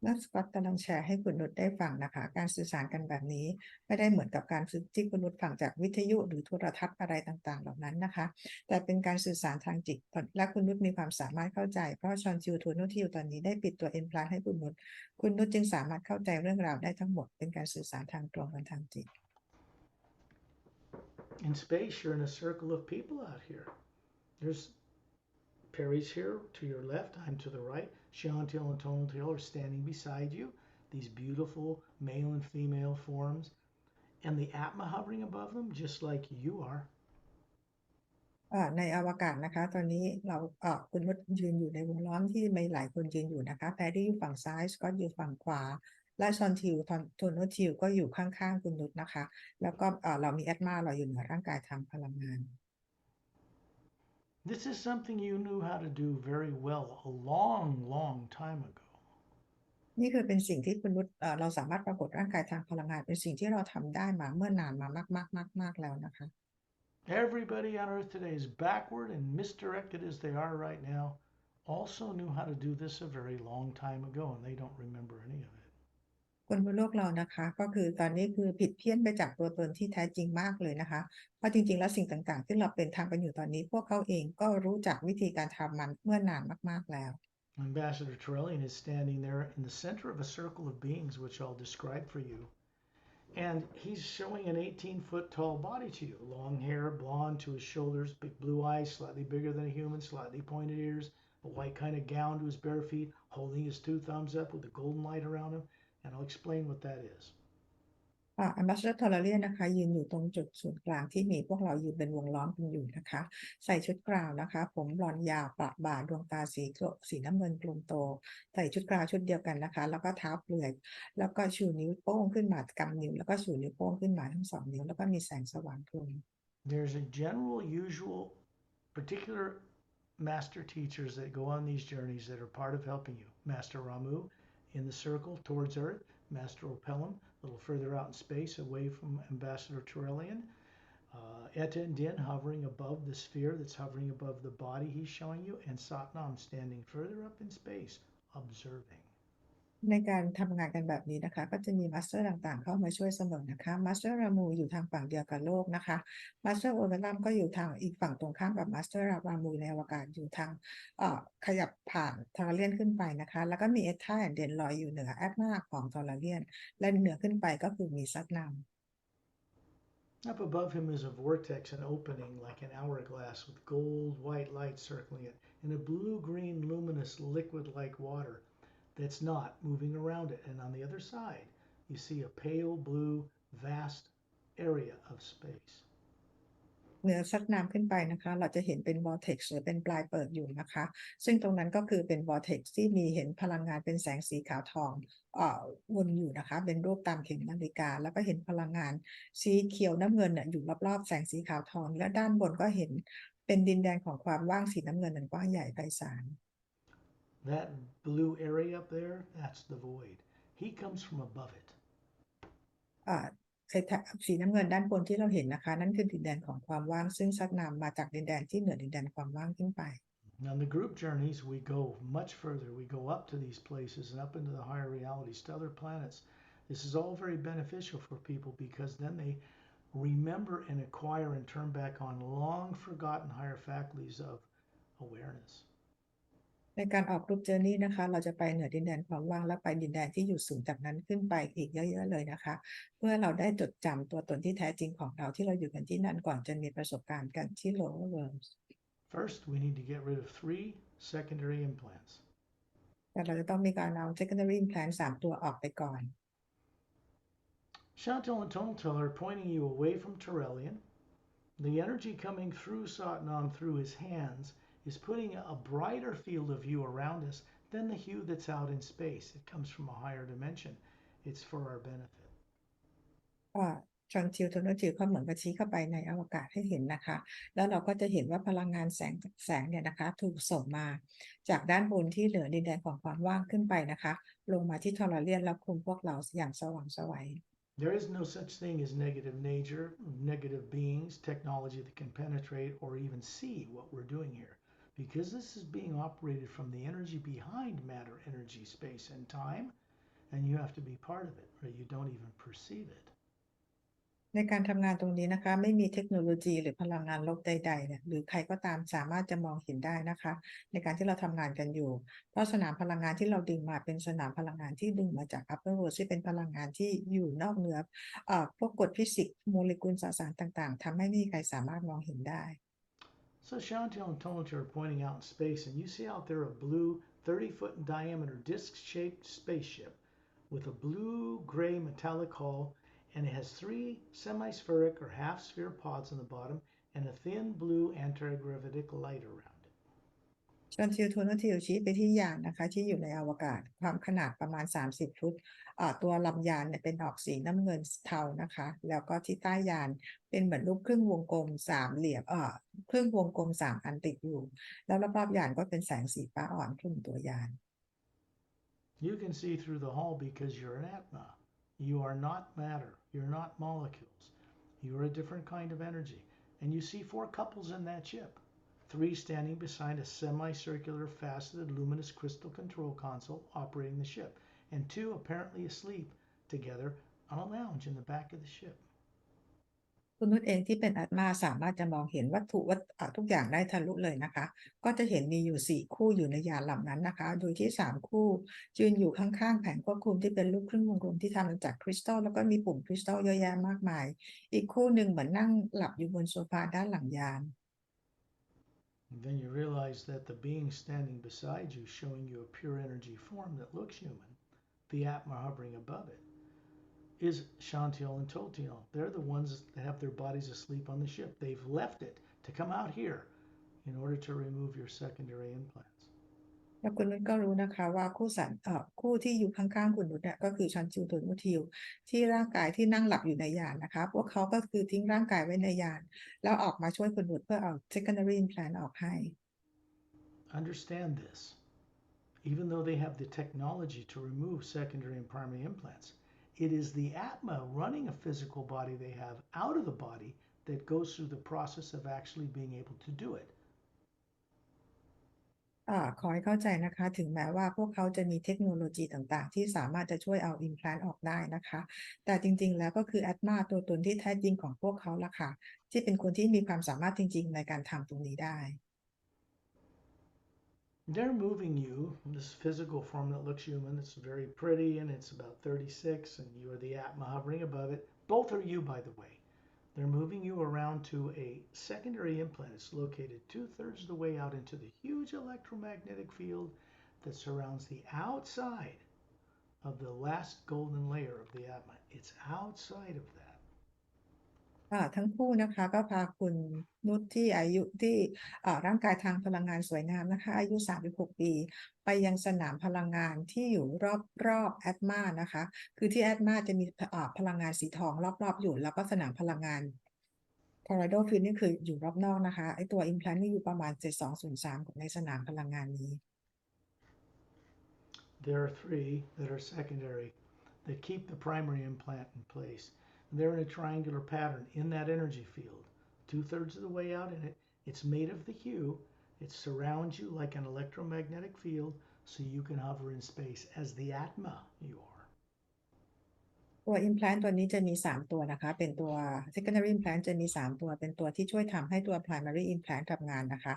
นักสกอตกำลังแชร์ให้คุณนุชได้ฟังนะคะการสื่อสารกันแบบนี้ไม่ได้เหมือนกับการที่คุณนุชฟังจากวิทยุหรือโทรทัศน์อะไรต่างๆเหล่านั้นนะคะแต่เป็นการสื่อสารทางจิตและคุณนุชมีความสามารถเข้าใจเพราะชอนจิวทูโนทิวตอนนี้ได้ปิดตัวเอ็นพลานให้คุณนุชจึงสามารถเข้าใจเรื่องราวได้ทั้งหมดเป็นการสื่อสารทางตรงกันทางจิต In space, you're in a circle of people out here. There's Perry's here to your left, I'm to the right. Chantil and Tonaltil are standing beside you, these beautiful male and female forms, and the Atma hovering above them, just like you are. ในอวกาศนะคะตอนนี้เราคุณนุชยืนอยู่ในวงล้อมที่มีหลายคนยืนอยู่นะคะแพรรี่อยู่ฝั่งซ้ายสกอตอยู่ฝั่งขวาและชอนทิวโทโนทิวก็อยู่ข้างๆคุณนุชนะคะแล้วก็เรามีแอตมาเราอยู่เหนือร่างกายทางพลังงาน This is something you knew how to do very well a long, long time ago. นี่คือเป็นสิ่งที่คุณนุชเราสามารถปรากฏร่างกายทางพลังงานเป็นสิ่งที่เราทำได้มาเมื่อนานมามากๆแล้วนะคะ Everybody on Earth today, as backward and misdirected as they are right now, also knew how to do this a very long time ago, and they don't remember any of it. คนบนโลกเรานะคะก็คือตอนนี้คือผิดเพี้ยนไปจากตัวตนที่แท้จริงมากเลยนะคะเพราะจริงๆแล้วสิ่งต่างๆที่เราเป็นทำกันอยู่ตอนนี้พวกเขาเองก็รู้จักวิธีการทำมันเมื่อนานมากๆแล้ว Ambassador Turellian is standing there in the center of a circle of beings, which I'll describe for you. And he's showing an 18-foot tall body to you. Long hair, blonde to his shoulders, big blue eyes, slightly bigger than a human, slightly pointed ears, a white kind of gown to his bare feet, holding his two thumbs up with a golden light around him. And I'll explain what that is. Ambassador Turellian นะคะยืนอยู่ตรงจุดศูนย์กลางที่มีพวกเรายืนเป็นวงล้อมกันอยู่นะคะใส่ชุดกราวนะคะผมบลอนด์ยาวประบ่าดวงตาสีน้ำเงินกลมโตใส่ชุดกราวชุดเดียวกันนะคะแล้วก็เท้าเปลือยแล้วก็ชูนิ้วโป้งขึ้นมากำนิ้วแล้วก็ชูนิ้วโป้งขึ้นมาทั้งสองนิ้วแล้วก็มีแสงสว่างคลุม There's a general, usual, particular master teachers that go on these journeys that are part of helping you. Master Ramu in the circle towards Earth, Master Opelum a little further out in space away from Ambassador Turellian, Etta and Din hovering above the sphere that's hovering above the body he's showing you, and Satnam standing further up in space, observing. ในการทำงานกันแบบนี้นะคะก็จะมีมาสเตอร์ต่างๆเข้ามาช่วยเสมอนะคะมาสเตอร์รามูอยู่ทางฝั่งเดียวกับโลกนะคะมาสเตอร์โอเวลัมก็อยู่ทางอีกฝั่งตรงข้ามกับมาสเตอร์รามูในอวกาศอยู่ทางขยับผ่านทอร์เลียนขึ้นไปนะคะแล้วก็มีเอท่าแอนเดนลอยอยู่เหนือแอตมาของทอร์เลียนและเหนือขึ้นไปก็คือมีซัดนาม Up above him is a vortex, an opening like an hourglass with gold white light circling it, and a blue-green luminous liquid-like water that's not moving around it. And on the other side, you see a pale blue, vast area of space. เหนือซัดน้ำขึ้นไปนะคะเราจะเห็นเป็น vortex หรือเป็นปลายเปิดอยู่นะคะซึ่งตรงนั้นก็คือเป็น vortex ที่มีเห็นพลังงานเป็นแสงสีขาวทองวนอยู่นะคะเป็นรูปตามเข็มนาฬิกาแล้วก็เห็นพลังงานสีเขียวน้ำเงินอยู่รอบๆแสงสีขาวทองและด้านบนก็เห็นเป็นดินแดนของความว่างสีน้ำเงินอันกว้างใหญ่ไพศาล That blue area up there, that's the void. He comes from above it. สีน้ำเงินด้านบนที่เราเห็นนะคะนั่นคือดินแดนของความว่างซึ่งซัดน้ำมาจากดินแดนที่เหนือดินแดนความว่างขึ้นไป On the group journeys, we go much further. We go up to these places and up into the higher realities, to other planets. This is all very beneficial for people because then they remember and acquire and turn back on long forgotten higher faculties of awareness. ในการออกกรุ๊ปเจอร์นี่นะคะเราจะไปเหนือดินแดนความว่างและไปดินแดนที่อยู่สูงจากนั้นขึ้นไปอีกเยอะๆเลยนะคะเพื่อเราได้จดจำตัวตนที่แท้จริงของเราที่เราอยู่กันที่นั่นก่อนจะมีประสบการณ์กันที่ lower worlds. First, we need to get rid of 3 secondary implants. แต่เราจะต้องมีการเอา secondary implant 3 ตัวออกไปก่อน Chantal and Tonal are pointing you away from Turelian. The energy coming through Satnam through his hands is putting a brighter field of view around us than the hue that's out in space. It comes from a higher dimension. It's for our benefit. ชอนทิวโทนทิวเขาเหมือนกับชี้เข้าไปในอวกาศให้เห็นนะคะแล้วเราก็จะเห็นว่าพลังงานแสงเนี่ยนะคะถูกส่งมาจากด้านบนที่เหนือดินแดนของความว่างขึ้นไปนะคะลงมาที่ทอร์เรียนแล้วคุมพวกเราอย่างสว่างไสว There is no such thing as negative nature, negative beings, technology that can penetrate or even see what we're doing here. Because this is being operated from the energy behind matter, energy, space, and time, and you have to be part of it, or you don't even perceive it. ในการทำงานตรงนี้นะคะไม่มีเทคโนโลยีหรือพลังงานลบใดๆเนี่ยหรือใครก็ตามสามารถจะมองเห็นได้นะคะในการที่เราทำงานกันอยู่เพราะสนามพลังงานที่เราดึงมาเป็นสนามพลังงานที่ดึงมาจาก upper world ที่เป็นพลังงานที่อยู่นอกเหนือพวกกฎฟิสิกส์โมเลกุลสสารต่างๆทำให้ไม่มีใครสามารถมองเห็นได้ So Chantal and Tonal are pointing out in space, and you see out there a blue 30-foot in diameter disc-shaped spaceship with a blue-gray metallic hull, and it has 3 semi-spheric or half-sphere pods on the bottom and a thin blue anti-gravitic light around it. ชอนทิวโทนทิวชี้ไปที่ยานนะคะที่อยู่ในอวกาศความขนาดประมาณ30 ฟุตตัวลำยานเนี่ยเป็นออกสีน้ำเงินเทานะคะแล้วก็ที่ใต้ยานเป็นเหมือนรูปครึ่งวงกลม3เหลี่ยมครึ่งวงกลม3อันติดอยู่แล้วรอบๆยานก็เป็นแสงสีฟ้าอ่อนคลุมตัวยาน You can see through the hull because you're an Atma. You are not matter. You're not molecules. You are a different kind of energy. And you see 4 couples in that ship. 3 standing beside a semicircular faceted luminous crystal control console operating the ship, and 2 apparently asleep together on a lounge in the back of the ship. คุณนุชเองที่เป็นอาตมาสามารถจะมองเห็นวัตถุทุกอย่างได้ทะลุเลยนะคะก็จะเห็นมีอยู่4คู่อยู่ในยานลำนั้นนะคะโดยที่3คู่ยืนอยู่ข้างๆแผงควบคุมที่เป็นรูปครึ่งวงกลมที่ทำมาจากคริสตัลแล้วก็มีปุ่มคริสตัลเยอะแยะมากมายอีกคู่หนึ่งเหมือนนั่งหลับอยู่บนโซฟาด้านหลังยาน And then you realize that the being standing beside you, showing you a pure energy form that looks human, the Atma hovering above it, is Chantal and Totiel. They're the ones that have their bodies asleep on the ship. They've left it to come out here in order to remove your secondary implants. แล้วคุณนุชก็รู้นะคะว่าคู่ที่อยู่ข้างๆคุณนุชเนี่ยก็คือชันจิวโทนุทิวที่ร่างกายที่นั่งหลับอยู่ในยานนะคะพวกเขาก็คือทิ้งร่างกายไว้ในยานแล้วออกมาช่วยคุณนุชเพื่อเอา secondary implant ออกให้ Understand this. Even though they have the technology to remove secondary and primary implants, it is the Atma running a physical body they have out of the body that goes through the process of actually being able to do it. ขอให้เข้าใจนะคะถึงแม้ว่าพวกเขาจะมีเทคโนโลยีต่างๆที่สามารถจะช่วยเอา implant ออกได้นะคะแต่จริงๆแล้วก็คือ Atma ตัวตนที่แท้จริงของพวกเขาล่ะค่ะที่เป็นคนที่มีความสามารถจริงๆในการทำตรงนี้ได้ They're moving you, this physical form that looks human, it's very pretty and it's about 36 and you are the Atma hovering above it. Both are you, by the way. They're moving you around to a secondary implant. It's located 2/3 of the way out into the huge electromagnetic field that surrounds the outside of the last golden layer of the Atma. It's outside of that. ทั้งคู่นะคะก็พาคุณนุชที่อายุที่ร่างกายทางพลังงานสวยงามนะคะอายุ36 ปีไปยังสนามพลังงานที่อยู่รอบแอตมานะคะคือที่แอตมาจะมีพลังงานสีทองรอบๆอยู่แล้วก็สนามพลังงานทอร์เรโดฟิลนี่คืออยู่รอบนอกนะคะไอตัว implant นี่อยู่ประมาณ7203ในสนามพลังงานนี้ There are 3 that are secondary that keep the primary implant in place. They're in a triangular pattern in that energy field. 2/3 of the way out in it. It's made of the hue. It surrounds you like an electromagnetic field so you can hover in space as the Atma you are. ตัว implant ตัวนี้จะมี3ตัวนะคะเป็นตัว secondary implant จะมี3ตัวเป็นตัวที่ช่วยทำให้ตัว primary implant ทำงานนะคะ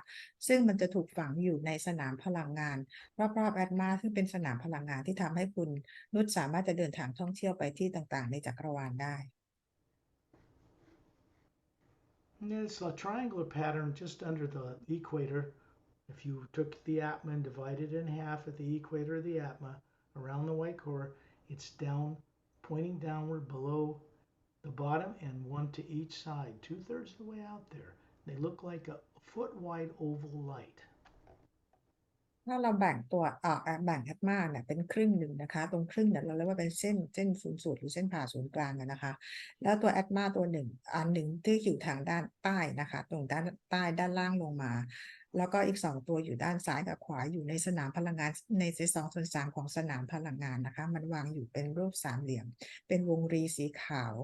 ซึ่งมันจะถูกฝังอยู่ในสนามพลังงานรอบๆ Atma ซึ่งเป็นสนามพลังงานที่ทำให้คุณนุชสามารถจะเดินทางท่องเที่ยวไปที่ต่างๆในจักรวาลได้ And it's a triangular pattern just under the equator. If you took the Atma and divided it in half at the equator of the Atma around the white core, it's down, pointing downward below the bottom and one to each side, 2/3 of the way out there. They look like a foot-wide oval light. ถ้าเราแบ่งตัวแบ่งแอตมาเนี่ยเป็นครึ่งหนึ่งนะคะตรงครึ่งเนี่ยเราเรียกว่าเป็นเส้นศูนย์สูตรหรือเส้นผ่าศูนย์กลางนะคะแล้วตัวแอตมาตัวหนึ่งอันหนึ่งที่อยู่ทางด้านใต้นะคะตรงด้านใต้ด้านล่างลงมาแล้วก็อีก2ตัวอยู่ด้านซ้ายกับขวาอยู่ในสนามพลังงานใน2/3ของสนามพลังงานนะคะมันวางอยู่เป็นรูปสามเหลี่ยมเป็นวงรีสีขาว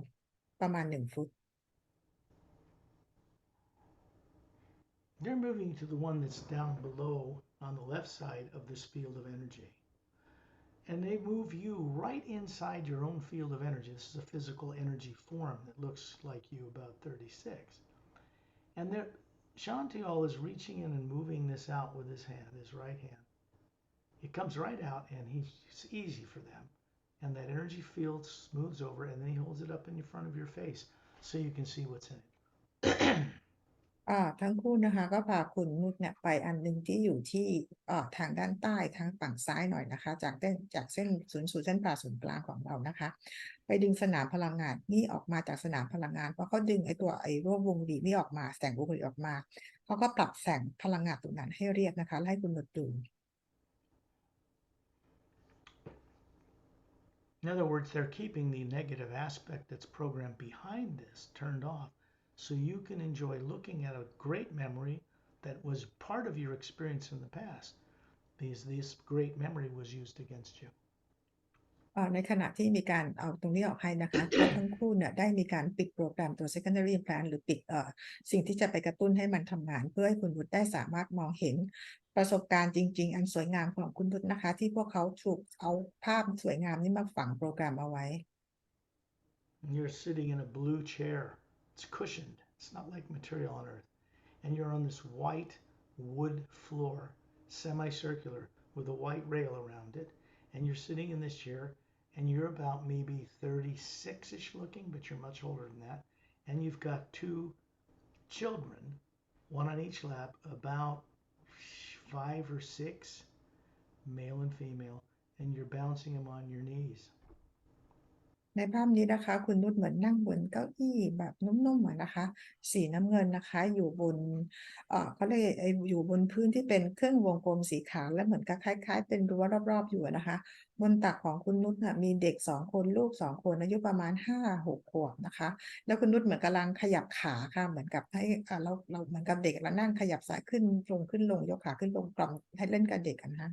ประมาณ1 ฟุตThey're moving to the one that's down below on the left side of this field of energy. And they move you right inside your own field of energy. This is a physical energy form that looks like you about 36. And Shantial is reaching in and moving this out with his hand, his right hand. It comes right out and it's easy for them. And that energy field smooths over and then he holds it up in front of your face so you can see what's in it. ทั้งคู่นะคะก็พาคุณนุชเนี่ยไปอันหนึ่งที่อยู่ที่ทางด้านใต้ทางฝั่งซ้ายหน่อยนะคะจากเส้นศูนย์เส้นผ่าศูนย์กลางของเรานะคะไปดึงสนามพลังงานนี่ออกมาจากสนามพลังงานเพราะเขาดึงไอ้รูปวงรีนี่ออกมาแสงวงรีออกมาเขาก็ปรับแสงพลังงานตรงนั้นให้เรียบนะคะให้คุณนุชดู In other words, they're keeping the negative aspect that's programmed behind this turned off so you can enjoy looking at a great memory that was part of your experience in the past. This great memory was used against you. ในขณะที่มีการเอาตรงนี้ออกให้นะคะเขาทั้งคู่เนี่ยได้มีการปิดโปรแกรมตัว secondary implant หรือปิดสิ่งที่จะไปกระตุ้นให้มันทำงานเพื่อให้คุณวุฒิได้สามารถมองเห็นประสบการณ์จริงๆอันสวยงามของคุณวุฒินะคะที่พวกเขาถูกเอาภาพสวยงามนี้มาฝังโปรแกรมเอาไว้ You're sitting in a blue chair. It's cushioned. It's not like material on earth. And you're on this white wood floor, semicircular, with a white rail around it. And you're sitting in this chair and you're about maybe 36-ish looking, but you're much older than that. And you've got 2 children, one on each lap, about 5 or 6, male and female, and you're bouncing them on your knees. ในภาพนี้นะคะคุณนุชเหมือนนั่งบนเก้าอี้แบบนุ่มๆนะคะสีน้ำเงินนะคะอยู่บนเขาเรียกอยู่บนพื้นที่เป็นเครื่องวงกลมสีขาวและเหมือนกับคล้ายๆเป็นรั้วรอบๆอยู่นะคะบนตักของคุณนุชมีเด็ก2 คนลูก2 คนอายุประมาณ5-6 ขวบนะคะแล้วคุณนุชเหมือนกำลังขยับขาค่ะเหมือนกับให้เราเหมือนกับเด็กเรานั่งขยับซ้ายขึ้นลงยกขาขึ้นลงกล่อมให้เล่นกับเด็กนะคะ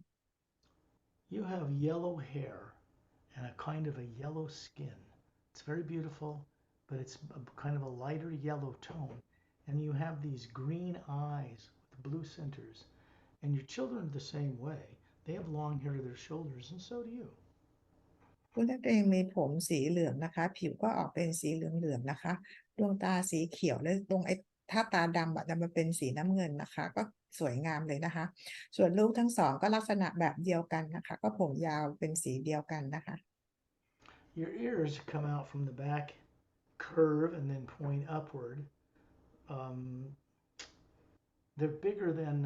You have yellow hair and a kind of a yellow skin. It's very beautiful, but it's kind of a lighter yellow tone. And you have these green eyes with blue centers. And your children are the same way. They have long hair to their shoulders, and so do you. คุณนักเองมีผมสีเหลืองนะคะผิวก็ออกเป็นสีเหลืองๆนะคะดวงตาสีเขียวและตรงถ้าตาดำจะมาเป็นสีน้ำเงินนะคะก็สวยงามเลยนะคะส่วนลูกทั้ง2ก็ลักษณะแบบเดียวกันนะคะก็ผมยาวเป็นสีเดียวกันนะคะ Your ears come out from the back, curve, and then point upward. They're bigger than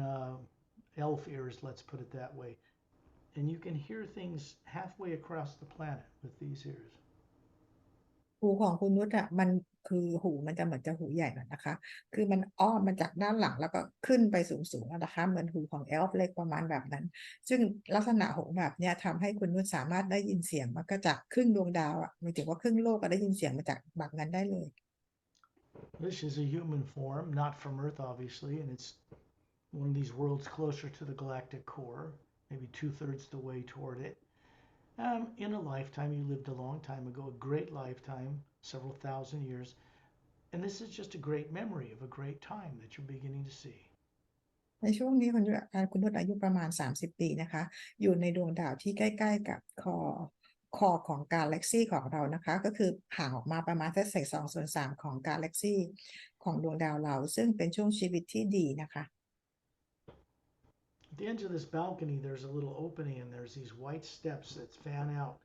elf ears, let's put it that way. And you can hear things halfway across the planet with these ears. หูของคุณนุชมันคือหูมันจะเหมือนจะหูใหญ่หน่อยนะคะคือมันอ้อมมาจากด้านหลังแล้วก็ขึ้นไปสูงๆนะคะเหมือนหูของเอลฟ์เล็กประมาณแบบนั้นซึ่งลักษณะหูแบบนี้ทำให้คุณนุชสามารถได้ยินเสียงมันก็จากครึ่งดวงดาวหมายถึงว่าครึ่งโลกก็ได้ยินเสียงมาจากแบบนั้นได้เลย This is a human form, not from Earth, obviously, and it's one of these worlds closer to the galactic core, maybe 2/3 the way toward it. In a lifetime, you lived a long time ago, a great lifetime, several thousand years, and this is just a great memory of a great time that you're beginning to see. ในช่วงนี้คุณนุชอายุประมาณ30ปีนะคะอยู่ในดวงดาวที่ใกล้ๆกับคอของกาแล็กซีของเรานะคะก็คือห่างออกมาประมาณแค่2/3ของกาแล็กซีของดวงดาวเราซึ่งเป็นช่วงชีวิตที่ดีนะคะ At the edge of this balcony, there's a little opening, and there's these white steps that fan out,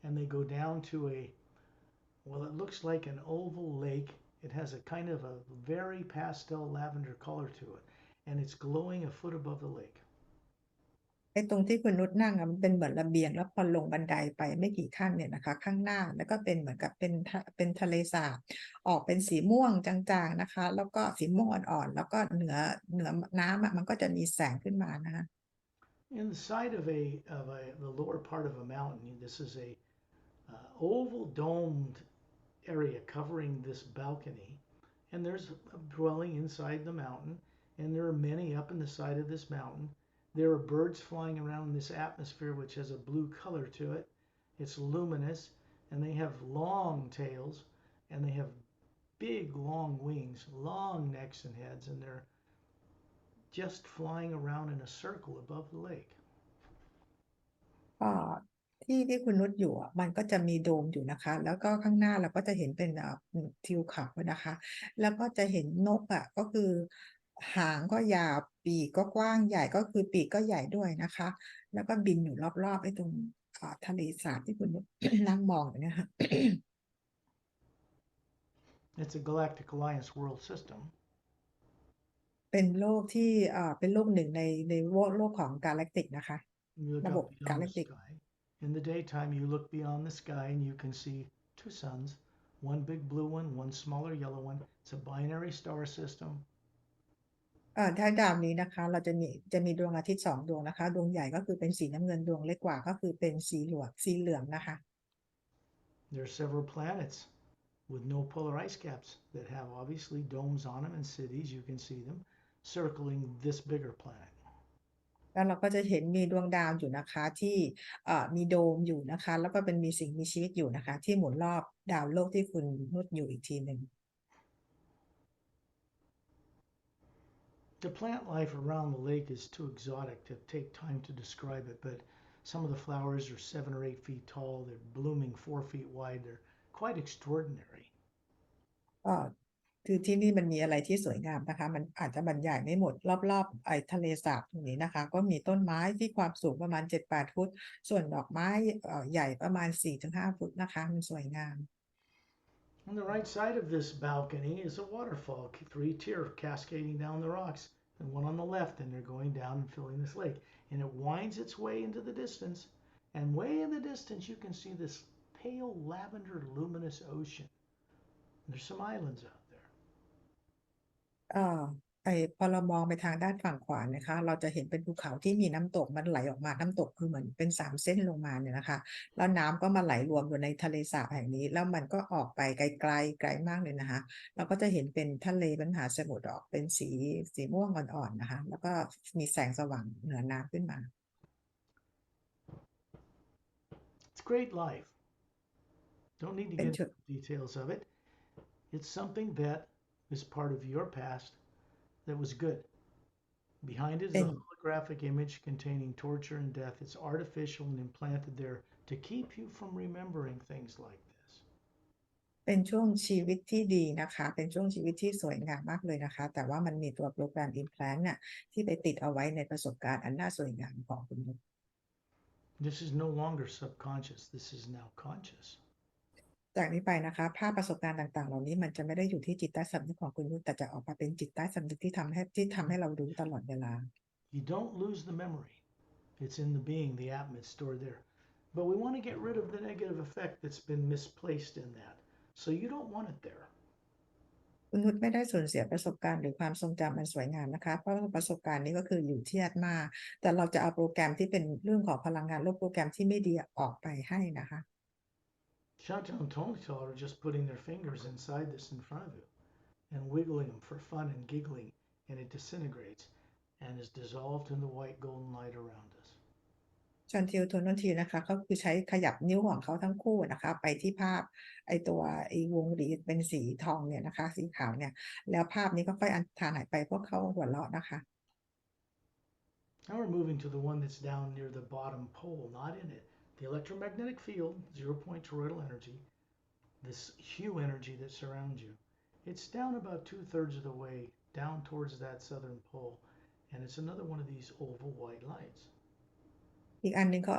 and they go down to well, it looks like an oval lake. It has a kind of a very pastel lavender color to it, and it's glowing a foot above the lake. ไอ้ตรงที่คุณนุชนั่งมันเป็นเหมือนระเบียงแล้วพอลงบันไดไปไม่กี่ขั้นเนี่ยนะคะข้างหน้าแล้วก็เป็นเหมือนกับเป็นทะเลสาบออกเป็นสีม่วงจางๆนะคะแล้วก็สีม่วงอ่อนๆแล้วก็เหนือน้ำมันก็จะมีแสงขึ้นมานะคะ In the side of the lower part of a mountain, this is a oval domed area covering this balcony, and there's a dwelling inside the mountain, and there are many up in the side of this mountain. There are birds flying around in this atmosphere, which has a blue color to it. It's luminous, and they have long tails, and they have big, long wings, long necks and heads, and they're just flying around in a circle above the lake. ก็ที่คุณนุชอยู่มันก็จะมีโดมอยู่นะคะแล้วก็ข้างหน้าเราก็จะเห็นเป็นทิวเขานะคะแล้วก็จะเห็นนกก็คือหางก็ยาวปีกก็กว้างใหญ่ก็คือปีกก็ใหญ่ด้วยนะคะแล้วก็บินอยู่รอบๆไอ้ตรงทะเลสาบที่คุณนุช นั่งมองอยู่เนี่ยค่ะ It's a Galactic Alliance world system. เป็นโลกที่เป็นโลกหนึ่งในโลกของกาแล็กติกนะคะ You look ระบบ up กา beyond แล็ the กติก sky. In the daytime, you look beyond the sky and you can see two suns, one big blue one, one smaller yellow one. It's a binary star system. ถ้าดาวนี้นะคะเราจะมีดวงอาทิตย์2 ดวงนะคะดวงใหญ่ก็คือเป็นสีน้ำเงินดวงเล็กกว่าก็คือเป็นสีเหลืองนะคะ There are several planets with no polar ice caps that have obviously domes on them in cities. You can see them circling this bigger planet. แล้วเราก็จะเห็นมีดวงดาวอยู่นะคะที่มีโดมอยู่นะคะแล้วก็เป็นมีสิ่งมีชีวิตอยู่นะคะที่หมุนรอบดาวโลกที่คุณนุชอยู่อีกทีหนึ่ง The plant life around the lake is too exotic to take time to describe it, but some of the flowers are 7 or 8 feet tall. They're blooming 4 feet wide. They're quite extraordinary. ก็คือที่นี่มันมีอะไรที่สวยงามนะคะมันอาจจะบรรยายไม่หมดรอบๆไอ้ทะเลสาบตรงนี้นะคะก็มีต้นไม้ที่ความสูงประมาณ7-8 ฟุตส่วนดอกไม้ใหญ่ประมาณ4-5 ฟุตนะคะมันสวยงาม On the right side of this balcony is a waterfall, 3-tier cascading down the rocks, and one on the left, and they're going down and filling this lake. And it winds its way into the distance, and way in the distance you can see this pale lavender luminous ocean. And there's some islands out there. เอ่อพอเรามองไปทางด้านฝั่งขวานะคะเราจะเห็นเป็นภูเขาที่มีน้ำตกมันไหลออกมาน้ำตกคือเหมือนเป็น3 เส้นลงมาเนี่ยนะคะแล้วน้ำก็มาไหลรวมอยู่ในทะเลสาบแห่งนี้แล้วมันก็ออกไปไกลๆไกลมากเลยนะคะเราก็จะเห็นเป็นทะเลเป็นมหาสมุทรออกเป็นสีม่วงอ่อนๆนะคะแล้วก็มีแสงสว่างเหนือน้ำขึ้นมา It's great life. Don't need to เป็น get ชุด into the details of it. It's something that is part of your past that was good. Behind it is เป็น a holographic image containing torture and death. It's artificial and implanted there to keep you from remembering things like this. เป็นช่วงชีวิตที่ดีนะคะเป็นช่วงชีวิตที่สวยงามมากเลยนะคะแต่ว่ามันมีตัวโปรแกรม implant เนี่ยที่ไปติดเอาไว้ในประสบการณ์อันน่าสวยงามของคุณนุช This is no longer subconscious. This is now conscious. จากนี้ไปนะคะภาพประสบการณ์ต่างๆเหล่านี้มันจะไม่ได้อยู่ที่จิตใต้สำนึกของคุณนุชแต่จะออกมาเป็นจิตใต้สำนึกที่ทำให้เรารู้ตลอดเวลา You don't lose the memory. It's in the being, the Atma is stored there. But we want to get rid of the negative effect that's been misplaced in that. So you don't want it there. คุณนุชไม่ได้สูญเสียประสบการณ์หรือความทรงจำอันสวยงามนะคะเพราะว่าประสบการณ์นี้ก็คืออยู่ที่อาตมาแต่เราจะเอาโปรแกรมที่เป็นเรื่องของพลังงานลบโปรแกรมที่ไม่ดีออกไปให้นะคะ Chantal and Tony are just putting their fingers inside this in front of you and wiggling them for fun and giggling, and it disintegrates and is dissolved in the white golden light around us. ชันทิวโทนนทีนะคะเขาคือใช้ขยับนิ้วของเขาทั้งคู่นะคะไปที่ภาพไอ้วงหรีดเป็นสีทองเนี่ยนะคะสีขาวเนี่ยแล้วภาพนี้ก็ค่อยอันทานหายไปเพราะเขาหัวเราะนะคะ Now we're moving to the one that's down near the bottom pole, not in it. The electromagnetic field, 0-point toroidal energy, this hue energy that surrounds you. It's down about 2/3 of the way down towards that southern pole, and it's another one of these oval white lights. อีกอันหนึงเขา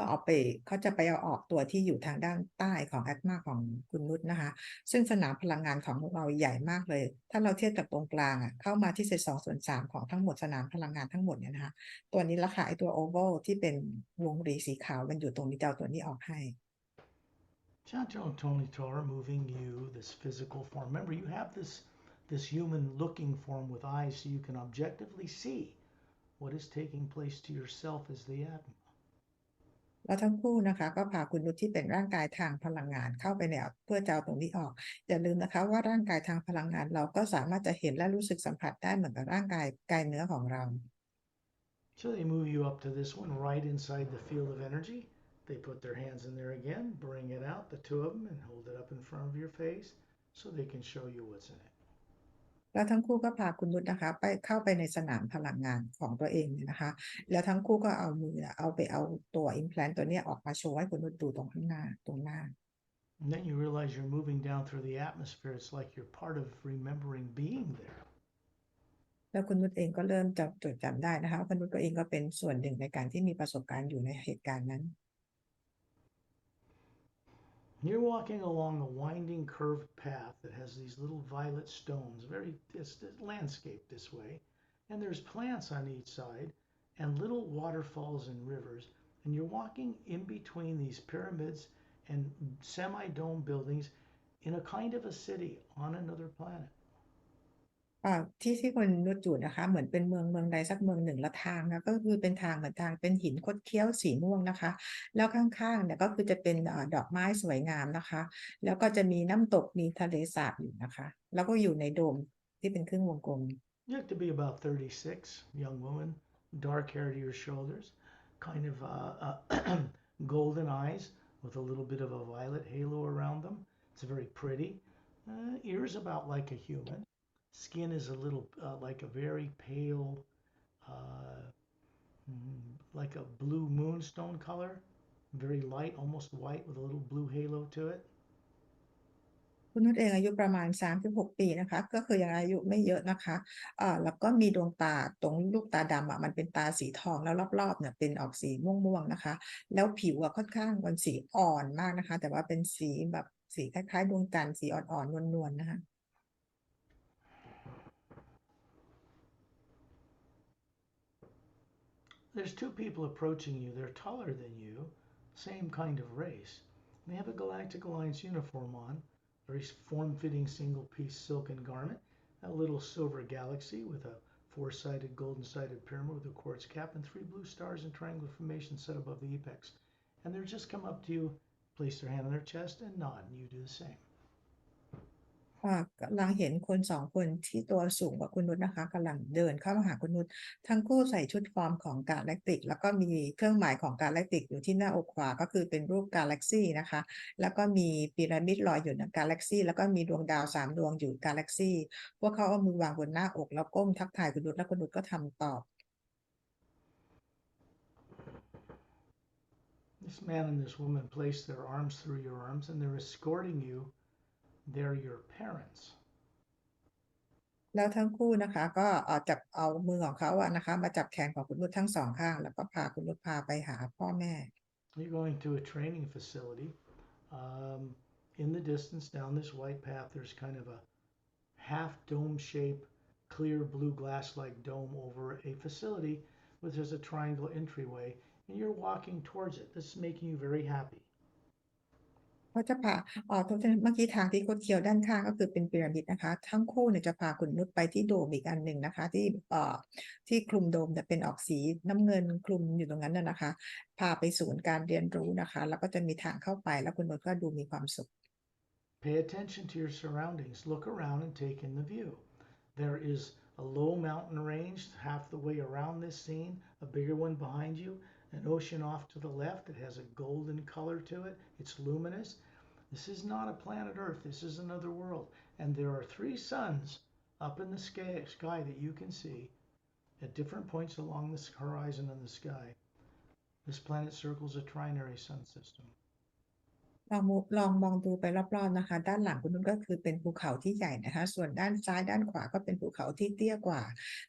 จะไปเอาออกตัวที่อยู่ทางด้านใต้ของแอตมาของคุณนุชนะคะซึ่งสนามพลังงานของเราใหญ่มากเลยถ้าเราเทียบกับตรงกลางเข้ามาที่2/3ของทั้งหมดสนามพลังงานทั้งหมดเนี่ยนะคะตัวนี้ละค่ะไอตัวโอเวลที่เป็นวงรีสีขาวมันอยู่ตรงนี้จะเอาตัวนี้ออกให้ Tony Tor moving you, this physical form. Remember, you have this human looking form with eyes so you can objectively see what is taking place to yourself as the Atma. แล้วทั้งคู่นะคะก็พาคุณนุชที่เป็นร่างกายทางพลังงานเข้าไปเนี่ยเพื่อจะเอาตรงนี้ออกอย่าลืมนะคะว่าร่างกายทางพลังงานเราก็สามารถจะเห็นและรู้สึกสัมผัสได้เหมือนกับร่างกายเนื้อของเรา So they move you up to this one right inside the field of energy. They put their hands in there again, bring it out, the two of them, and hold it up in front of your face so they can show you what's in it. แล้วทั้งคู่ก็พาคุณนุชนะคะไปเข้าไปในสนามพลังงานของตัวเองเนี่ยนะคะแล้วทั้งคู่ก็เอามือเอาตัวอิมแพลนตัวนี้ออกมาโชว์ให้คุณนุชดูตรงข้างหน้าตรงหน้า And then you realize you're moving down through the atmosphere. It's like you're part of remembering being there. แล้วคุณนุชเองก็เริ่มจะจดจำได้นะคะว่าคุณนุชก็เองก็เป็นส่วนหนึ่งในการที่มีประสบการณ์อยู่ในเหตุการณ์นั้น You're walking along a winding curved path that has these little violet stones, it's landscaped this way, and there's plants on each side and little waterfalls and rivers, and you're walking in between these pyramids and semi-dome buildings in a kind of a city on another planet. ที่คุณนุชอยู่นะคะเหมือนเป็นเมืองใดสักเมืองหนึ่งละทางนะก็คือเป็นทางเหมือนทางเป็นหินคดเคี้ยวสีม่วงนะคะแล้วข้างๆเนี่ยก็คือจะเป็นดอกไม้สวยงามนะคะแล้วก็จะมีน้ำตกมีทะเลสาบอยู่นะคะแล้วก็อยู่ในโดมที่เป็นครึ่งวงกลม You look to be about 36, young woman, dark hair to your shoulders, kind of golden eyes with a little bit of a violet halo around them. It's very pretty. Ears about like a human. Skin is a little like a very pale, uh, like a blue moonstone color, very light, almost white with a little blue halo to it. คุณนุชเองอายุประมาณ36ปีนะคะก็คือยังอายุไม่เยอะนะคะแล้วก็มีดวงตาตรงลูกตาดำมันเป็นตาสีทองแล้วรอบๆเนี่ยเป็นออกสีม่วงๆนะคะแล้วผิวค่อนข้างเป็นสีอ่อนมากนะคะแต่ว่าเป็นสีแบบสีคล้ายๆดวงจันทร์สีอ่อนๆนวลๆนะคะ There's two people approaching you. They're taller than you, same kind of race. They have a Galactic Alliance uniform on, very form-fitting single-piece silken garment, a little silver galaxy with a four-sided golden-sided pyramid with a quartz cap and three blue stars in triangular formation set above the apex. And they're just come up to you, place their hand on their chest and nod, and you do the same. กำลังเห็นคนสองคนที่ตัวสูงกว่าคุณนุชนะคะกำลังเดินเข้ามาหาคุณนุชทั้งคู่ใส่ชุดฟอร์มของกาแล็กติกแล้วก็มีเครื่องหมายของกาแล็กติกอยู่ที่หน้าอกขวาก็คือเป็นรูปกาแล็กซี่นะคะแล้วก็มีพีระมิดลอยอยู่ในกาแล็กซี่แล้วก็มีดวงดาว3 ดวงอยู่กาแล็กซี่พวกเขาเอามือวางบนหน้าอกแล้วก้มทักทายคุณนุชแล้วคุณนุชก็ทำตอบ This man and this woman place their arms through your arms and they're escorting you. They're your parents. แล้วทั้งคู่นะคะก็จับเอามือของเขานะคะมาจับแขนของคุณนุชทั้งสองข้างแล้วก็พาคุณนุชพาไปหาพ่อแม่ You're going to a training facility. In the distance down this white path, there's kind of a half dome shape, clear blue glass like dome over a facility with there's a triangle entryway, and you're walking towards it. This is making you very happy. เขาจะพาทุกท่านเมื่อกี้ทางที่คดเคี้ยวด้านข้างก็คือเป็นพีระมิดนะคะทั้งคู่เนี่ยจะพาคุณนุชไปที่โดมอีกอันหนึ่งนะคะที่คลุมโดมแต่เป็นออกสีน้ำเงินคลุมอยู่ตรงนั้นนะคะพาไปศูนย์การเรียนรู้นะคะแล้วก็จะมีทางเข้าไปแล้วคุณนุชก็ดูมีความสุข Pay attention to your surroundings. Look around and take in the view. There is a low mountain range half the way around this scene, a bigger one behind you, an ocean off to the left that has a golden color to it. It's luminous. This is not a planet Earth. This is another world. And there are 3 suns up in the sky that you can see. at different points along this horizon in the sky. This planet circles a trinary sun system. ลองมองดูไปรอบๆนะคะด้านหลังคุณนุชก็คือเป็นภูเขาที่ใหญ่นะคะส่วนด้านซ้ายด้านขวาก็เป็นภูเขาที่เตี้ยกว่า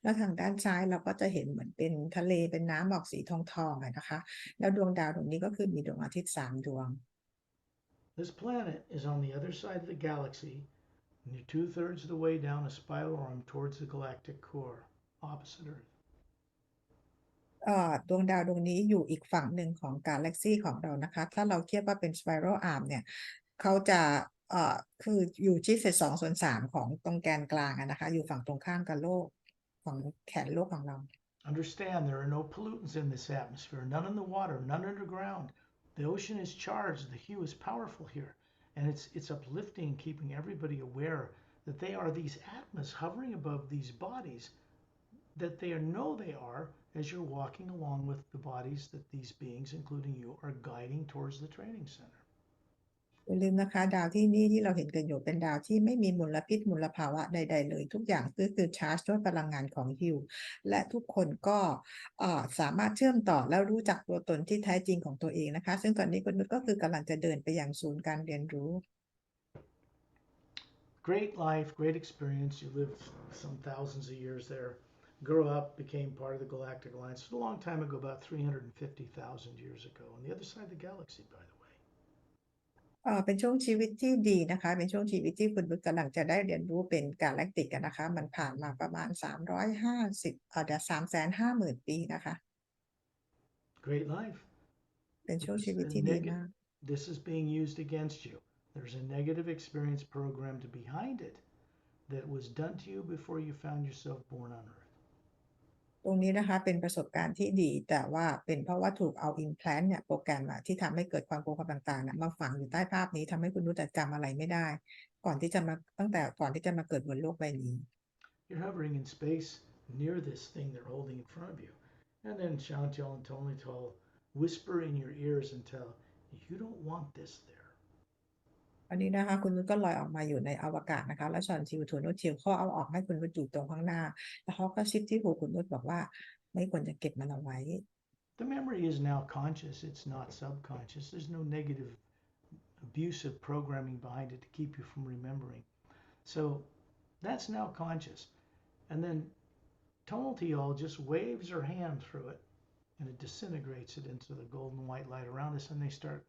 แล้วทางด้านซ้ายเราก็จะเห็นเหมือนเป็นทะเลเป็นน้ำออกสีทองนะคะแล้วดวงดาวดวงนี้ก็คือมีดวงอาทิตย์3 ดวง This planet is on the other side of the galaxy, and you're 2/3 of the way down a spiral arm towards the galactic core, opposite Earth. ดวงดาวดวงนี้อยู่อีกฝั่งหนึ่งของกาแล็กซีของเรานะคะถ้าเราเทียบว่าเป็น spiral arm เนี่ยเขาจะคืออยู่ที่2/3ของตรงแกนกลางนะคะอยู่ฝั่งตรงข้ามกับโลกของแขนโลกของเรา Understand there are no pollutants in this atmosphere, none in the water, none underground. The ocean is charged, the hue is powerful here, and it's uplifting, keeping everybody aware that they are these atmas hovering above these bodies, that they know they are as you're walking along with the bodies that these beings, including you, are guiding towards the training center. อย่าลืมนะคะดาวที่นี่ที่เราเห็นกันอยู่เป็นดาวที่ไม่มีมลพิษมลภาวะใดๆเลยทุกอย่างก็คือชาร์จด้วยพลังงานของฮิวและทุกคนก็สามารถเชื่อมต่อแล้วรู้จักตัวตนที่แท้จริงของตัวเองนะคะซึ่งตอนนี้คุณนุชก็คือกำลังจะเดินไปยังศูนย์การเรียนรู้ Great life, great experience. You lived some thousands of years there. Grew up, became part of the Galactic Alliance a long time ago, about 350,000 years ago, on the other side of the galaxy, by the way. เป็นช่วงชีวิตที่ดีนะคะเป็นช่วงชีวิตที่คุณนุชกำลังจะได้เรียนรู้เป็นกาแล็กติกนะคะมันผ่านมาประมาณ350 ปีนะคะ Great life. เป็นช่วงชีวิตที่ดีมาก This is being used against you. There's a negative experience programmed behind it that was done to you before you found yourself born on Earth. ตรงนี้นะคะเป็นประสบการณ์ที่ดีแต่ว่าเป็นเพราะว่าถูกเอาอิมแพลนต์เนี่ยโปรแกรมที่ทำให้เกิดความกลัวความต่างๆมาฝังอยู่ใต้ภาพนี้ทำให้คุณนุชจำอะไรไม่ได้ตั้งแต่ก่อนที่จะมาเกิดบนโลกใบนี้ You're hovering in space near this thing they're holding in front of you, and then Chantal and Tonital whisper in your ears and tell you don't want this there. อันนี้นะคะคุณนุชก็ลอยออกมาอยู่ในอวกาศนะคะแล้วชอนทิวทูนุชทิวเขาเอาออกให้คุณนุชอยู่ตรงข้างหน้าแล้วเขาก็ซิปที่หูคุณนุชบอกว่าไม่ควรจะเก็บมันเอาไว้ The memory is now conscious, it's not subconscious. There's no negative abusive programming behind it to keep you from remembering. So that's now conscious. And then Tonaltial just waves her hand through it and it disintegrates it into the golden white light around us, and they start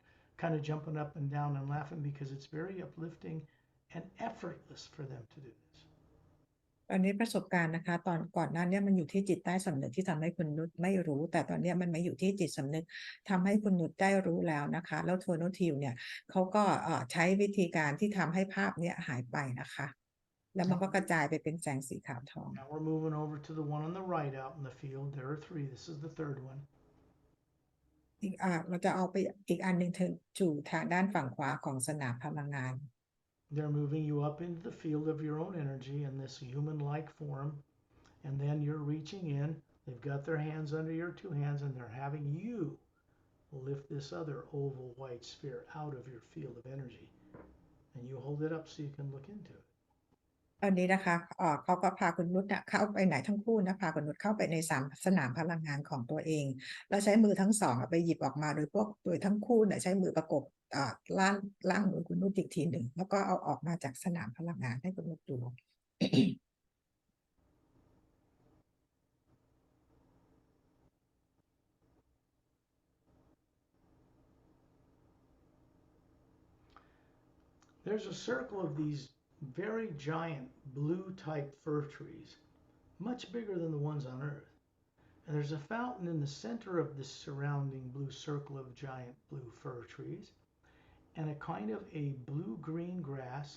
kind of jumping up and down and laughing because it's very uplifting and effortless for them to do this. อันนี้ประสบการณ์นะคะตอนก่อนหน้านี้มันอยู่ที่จิตใต้สำนึกที่ทำให้คุณนุชไม่รู้แต่ตอนนี้มันมาอยู่ที่จิตสำนึกทำให้คุณนุชได้รู้แล้วนะคะแล้วโทโนทิวเนี่ยเขาก็ใช้วิธีการที่ทำให้ภาพนี้หายไปนะคะแล้วมันก็กระจายไปเป็นแสงสีขาวทอง Now we're moving over to the one on the right out in the field. There are 3. This is the 3rd one. เราจะเอาไปอีกอันหนึ่งถึงสู่ทางด้านฝั่งขวาของสนามพลังงาน They're moving you up into the field of your own energy in this human-like form, and then you're reaching in. They've got their hands under your 2 hands, and they're having you lift this other oval white sphere out of your field of energy, and you hold it up so you can look into it. อันนี้นะคะเขาก็พาคุณนุชเข้าไปไหนทั้งคู่นะพาคุณนุชเข้าไปในสนามพลังงานของตัวเองแล้วใช้มือทั้งสองไปหยิบออกมาโดยทั้งคู่ใช้มือประกบล่างมือคุณนุชอีกทีหนึ่งแล้วก็เอาออกมาจากสนามพลังงานให้คุณนุชดู There's a circle of these very giant blue type fir trees, much bigger than the ones on Earth. And there's a fountain in the center of this surrounding blue circle of giant blue fir trees, and a kind of a blue-green grass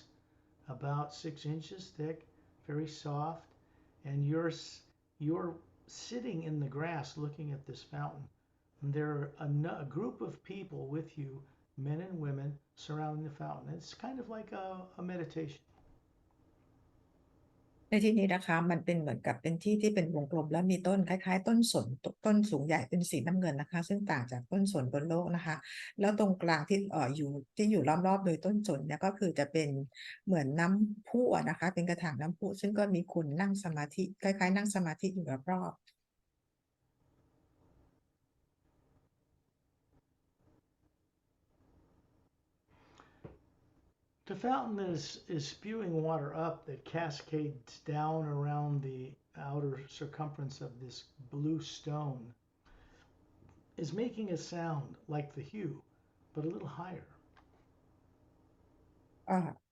about 6 inches thick, very soft, and you're sitting in the grass looking at this fountain. And there are a group of people with you, men and women, surrounding the fountain. It's kind of like a meditation. ในที่นี้นะคะมันเป็นเหมือนกับเป็นที่ที่เป็นวงกลมแล้วมีต้นคล้ายๆต้นสนต้นสูงใหญ่เป็นสีน้ำเงินนะคะซึ่งต่างจากต้นสนบนโลกนะคะแล้วตรงกลางที่อยู่รอบๆโดยต้นสนเนี่ยก็คือจะเป็นเหมือนน้ำพุนะคะเป็นกระถางน้ำพุซึ่งก็มีคนนั่งสมาธิคล้ายๆนั่งสมาธิอยู่รอบ The fountain is spewing water up that cascades down around the outer circumference of this blue stone is making a sound like the hue, but a little higher.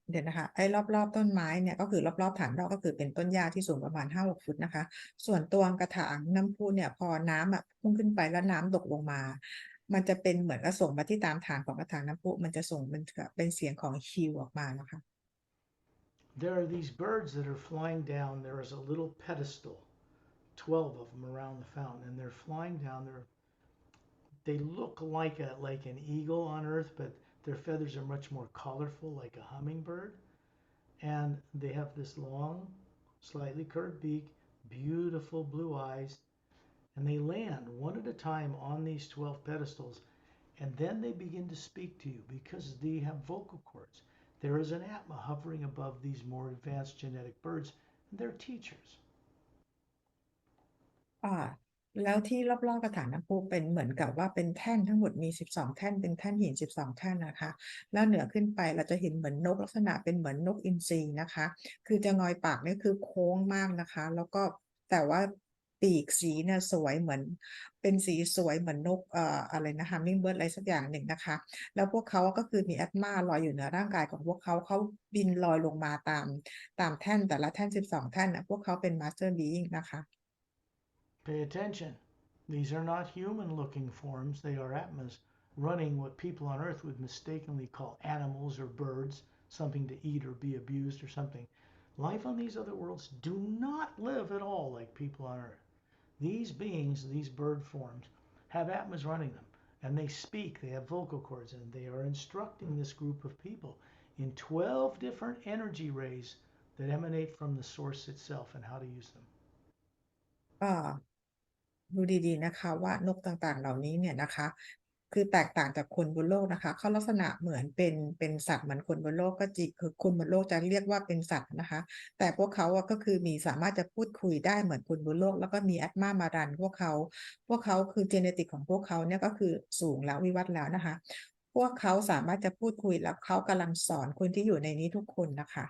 เดี๋ยวนะคะไอ้รอบๆต้นไม้เนี่ยก็คือรอบๆฐานรากก็คือเป็นต้นหญ้าที่สูงประมาณ5-6 ฟุตนะคะส่วนตัวกระถางน้ำพุเนี่ยพอน้ำพุ่งขึ้นไปแล้วน้ำตกลงมามันจะเป็นเหมือนกับส่งมาที่ตามฐานของกระถางน้ำพุมันจะส่งเป็นเสียงของฮิวออกมานะคะ There are these birds that are flying down. There is a little pedestal, 12 of them around the fountain, and they're flying down. They look like an eagle on earth, but their feathers are much more colorful, like a hummingbird. And they have this long, slightly curved beak, beautiful blue eyes, and they land one at a time on these 12 pedestals, and then they begin to speak to you because they have vocal cords. There is an Atma hovering above these more advanced genetic birds, and they're teachers. แล้วที่รอบๆกระถางน้ำพุเป็นเหมือนกับว่าเป็นแท่นทั้งหมดมี12แท่นเป็นแท่นหิน12แท่นนะคะแล้วเหนือขึ้นไปเราจะเห็นเหมือนนกลักษณะเป็นเหมือนนกอินทรีนะคะคือจะงอยปากนี่คือโค้งมากนะคะแล้วก็แต่ว่าปีกสีเนี่ยสวยเหมือนเป็นสีสวยเหมือนนกอะไรนะฮัมมิงเบิร์ดอะไรสักอย่างหนึ่งนะคะแล้วพวกเขาก็คือมีแอตมาลอยอยู่เหนือร่างกายของพวกเขาเขาบินลอยลงมาตามแท่นแต่ละแท่น12แท่นนะพวกเขาเป็นมาสเตอร์บีอิงนะคะ Pay attention. These are not human looking forms, they are Atmas running what people on earth would mistakenly call animals or birds, something to eat or be abused or something. Life on these other worlds do not live at all like people on earth. These beings, these bird forms, have Atmas running them, and they speak, they have vocal cords, and they are instructing this group of people in 12 different energy rays that emanate from the source itself and how to use them. ดูดีๆนะคะว่านกต่างๆเหล่านี้เนี่ยนะคะคือแตกต่างจากคนบนโลกนะคะเขาลักษณะเหมือนเป็นสัตว์เหมือนคนบนโลกก็จริงคือคนบนโลกจะเรียกว่าเป็นสัตว์นะคะแต่พวกเขาก็คือสามารถจะพูดคุยได้เหมือนคนบนโลกแล้วก็มีแอตมามารันพวกเขาคือเจเนติกของพวกเขาเนี่ยก็คือสูงแล้ววิวัฒน์แล้วนะคะพวกเขาสามารถจะพูดคุยแล้วเขากำลังสอนคนที่อยู่ในนี้ทุกคนนะคะ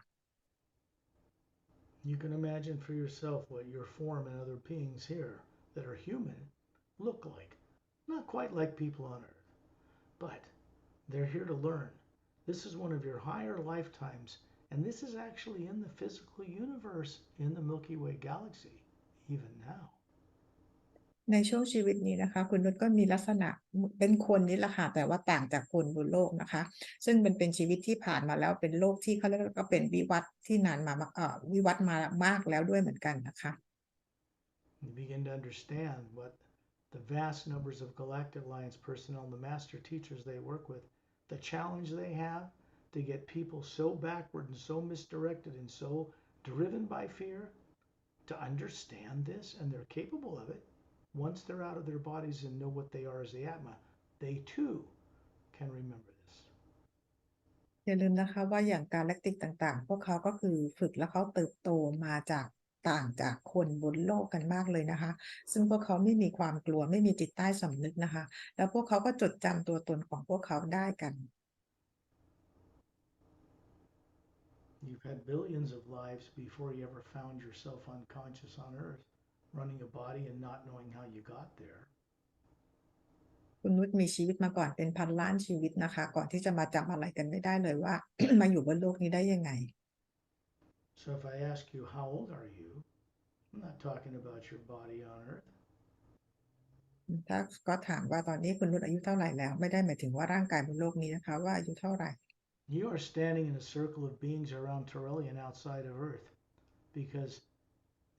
You can imagine for yourself what your form and other beings here that are human look like. Not quite like people on earth, but they're here to learn. This is one of your higher lifetimes, and this is actually in the physical universe in the Milky Way galaxy, even now. ในช่วงชีวิตนี้นะคะคุณนุชก็มีลักษณะเป็นคนนี่แหละค่ะแต่ว่าต่างจากคนบนโลกนะคะซึ่งมันเป็นชีวิตที่ผ่านมาแล้วเป็นโลกที่เขาเรียกว่าเป็นวิวัฒน์ที่นานมาวิวัฒน์มามากแล้วด้วยเหมือนกันนะคะ You begin to understand what the vast numbers of Galactic Alliance personnel and the master teachers they work with, the challenge they have to get people so backward and so misdirected and so driven by fear to understand this, and they're capable of it. Once they're out of their bodies and know what they are as the Atma, they too can remember this. อย่าลืมนะคะว่าอย่างการแลคติกต่างๆพวกเขาก็คือฝึกแล้วเขาเติบโตมาจากต่างจากคนบนโลกกันมากเลยนะคะซึ่งพวกเขาไม่มีความกลัวไม่มีจิตใต้สำนึกนะคะแล้วพวกเขาก็จดจำตัวตนของพวกเขาได้กัน You've had billions of lives before you ever found yourself unconscious on Earth, running a body and not knowing how you got there. คุณนุชมีชีวิตมาก่อนเป็นพันล้านชีวิตนะคะก่อนที่จะมาจำอะไรกันไม่ได้เลยว่า มาอยู่บนโลกนี้ได้ยังไง So if I ask you, how old are you? I'm not talking about your body on Earth. ถ้าก็ถามว่าตอนนี้คุณนุชอายุเท่าไหร่แล้วไม่ได้หมายถึงว่าร่างกายบนโลกนี้นะคะว่าอายุเท่าไหร่ You are standing in a circle of beings around Turelian outside of Earth because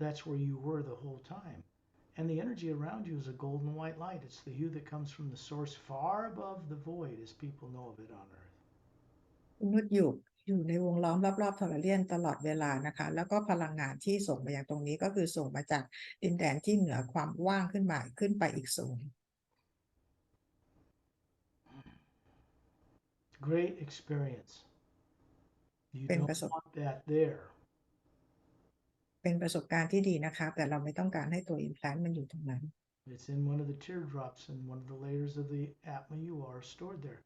that's where you were the whole time. And the energy around you is a golden white light. It's the hue that comes from the source far above the void as people know of it on Earth. คุณนุชอยู่ อยู่ในวงล้อมรอบๆทอร์เรียนตลอดเวลานะคะแล้วก็พลังงานที่ส่งมาอย่างตรงนี้ก็คือส่งมาจากดินแดนที่เหนือความว่างขึ้นไปอีกโซน Great experience. You เป็น don't ประสบ want that there. เป็นประสบการณ์ที่ดีนะคะแต่เราไม่ต้องการให้ตัว implant มันอยู่ตรงนั้น It's in one of the teardrops and one of the layers of the Atma you are stored there.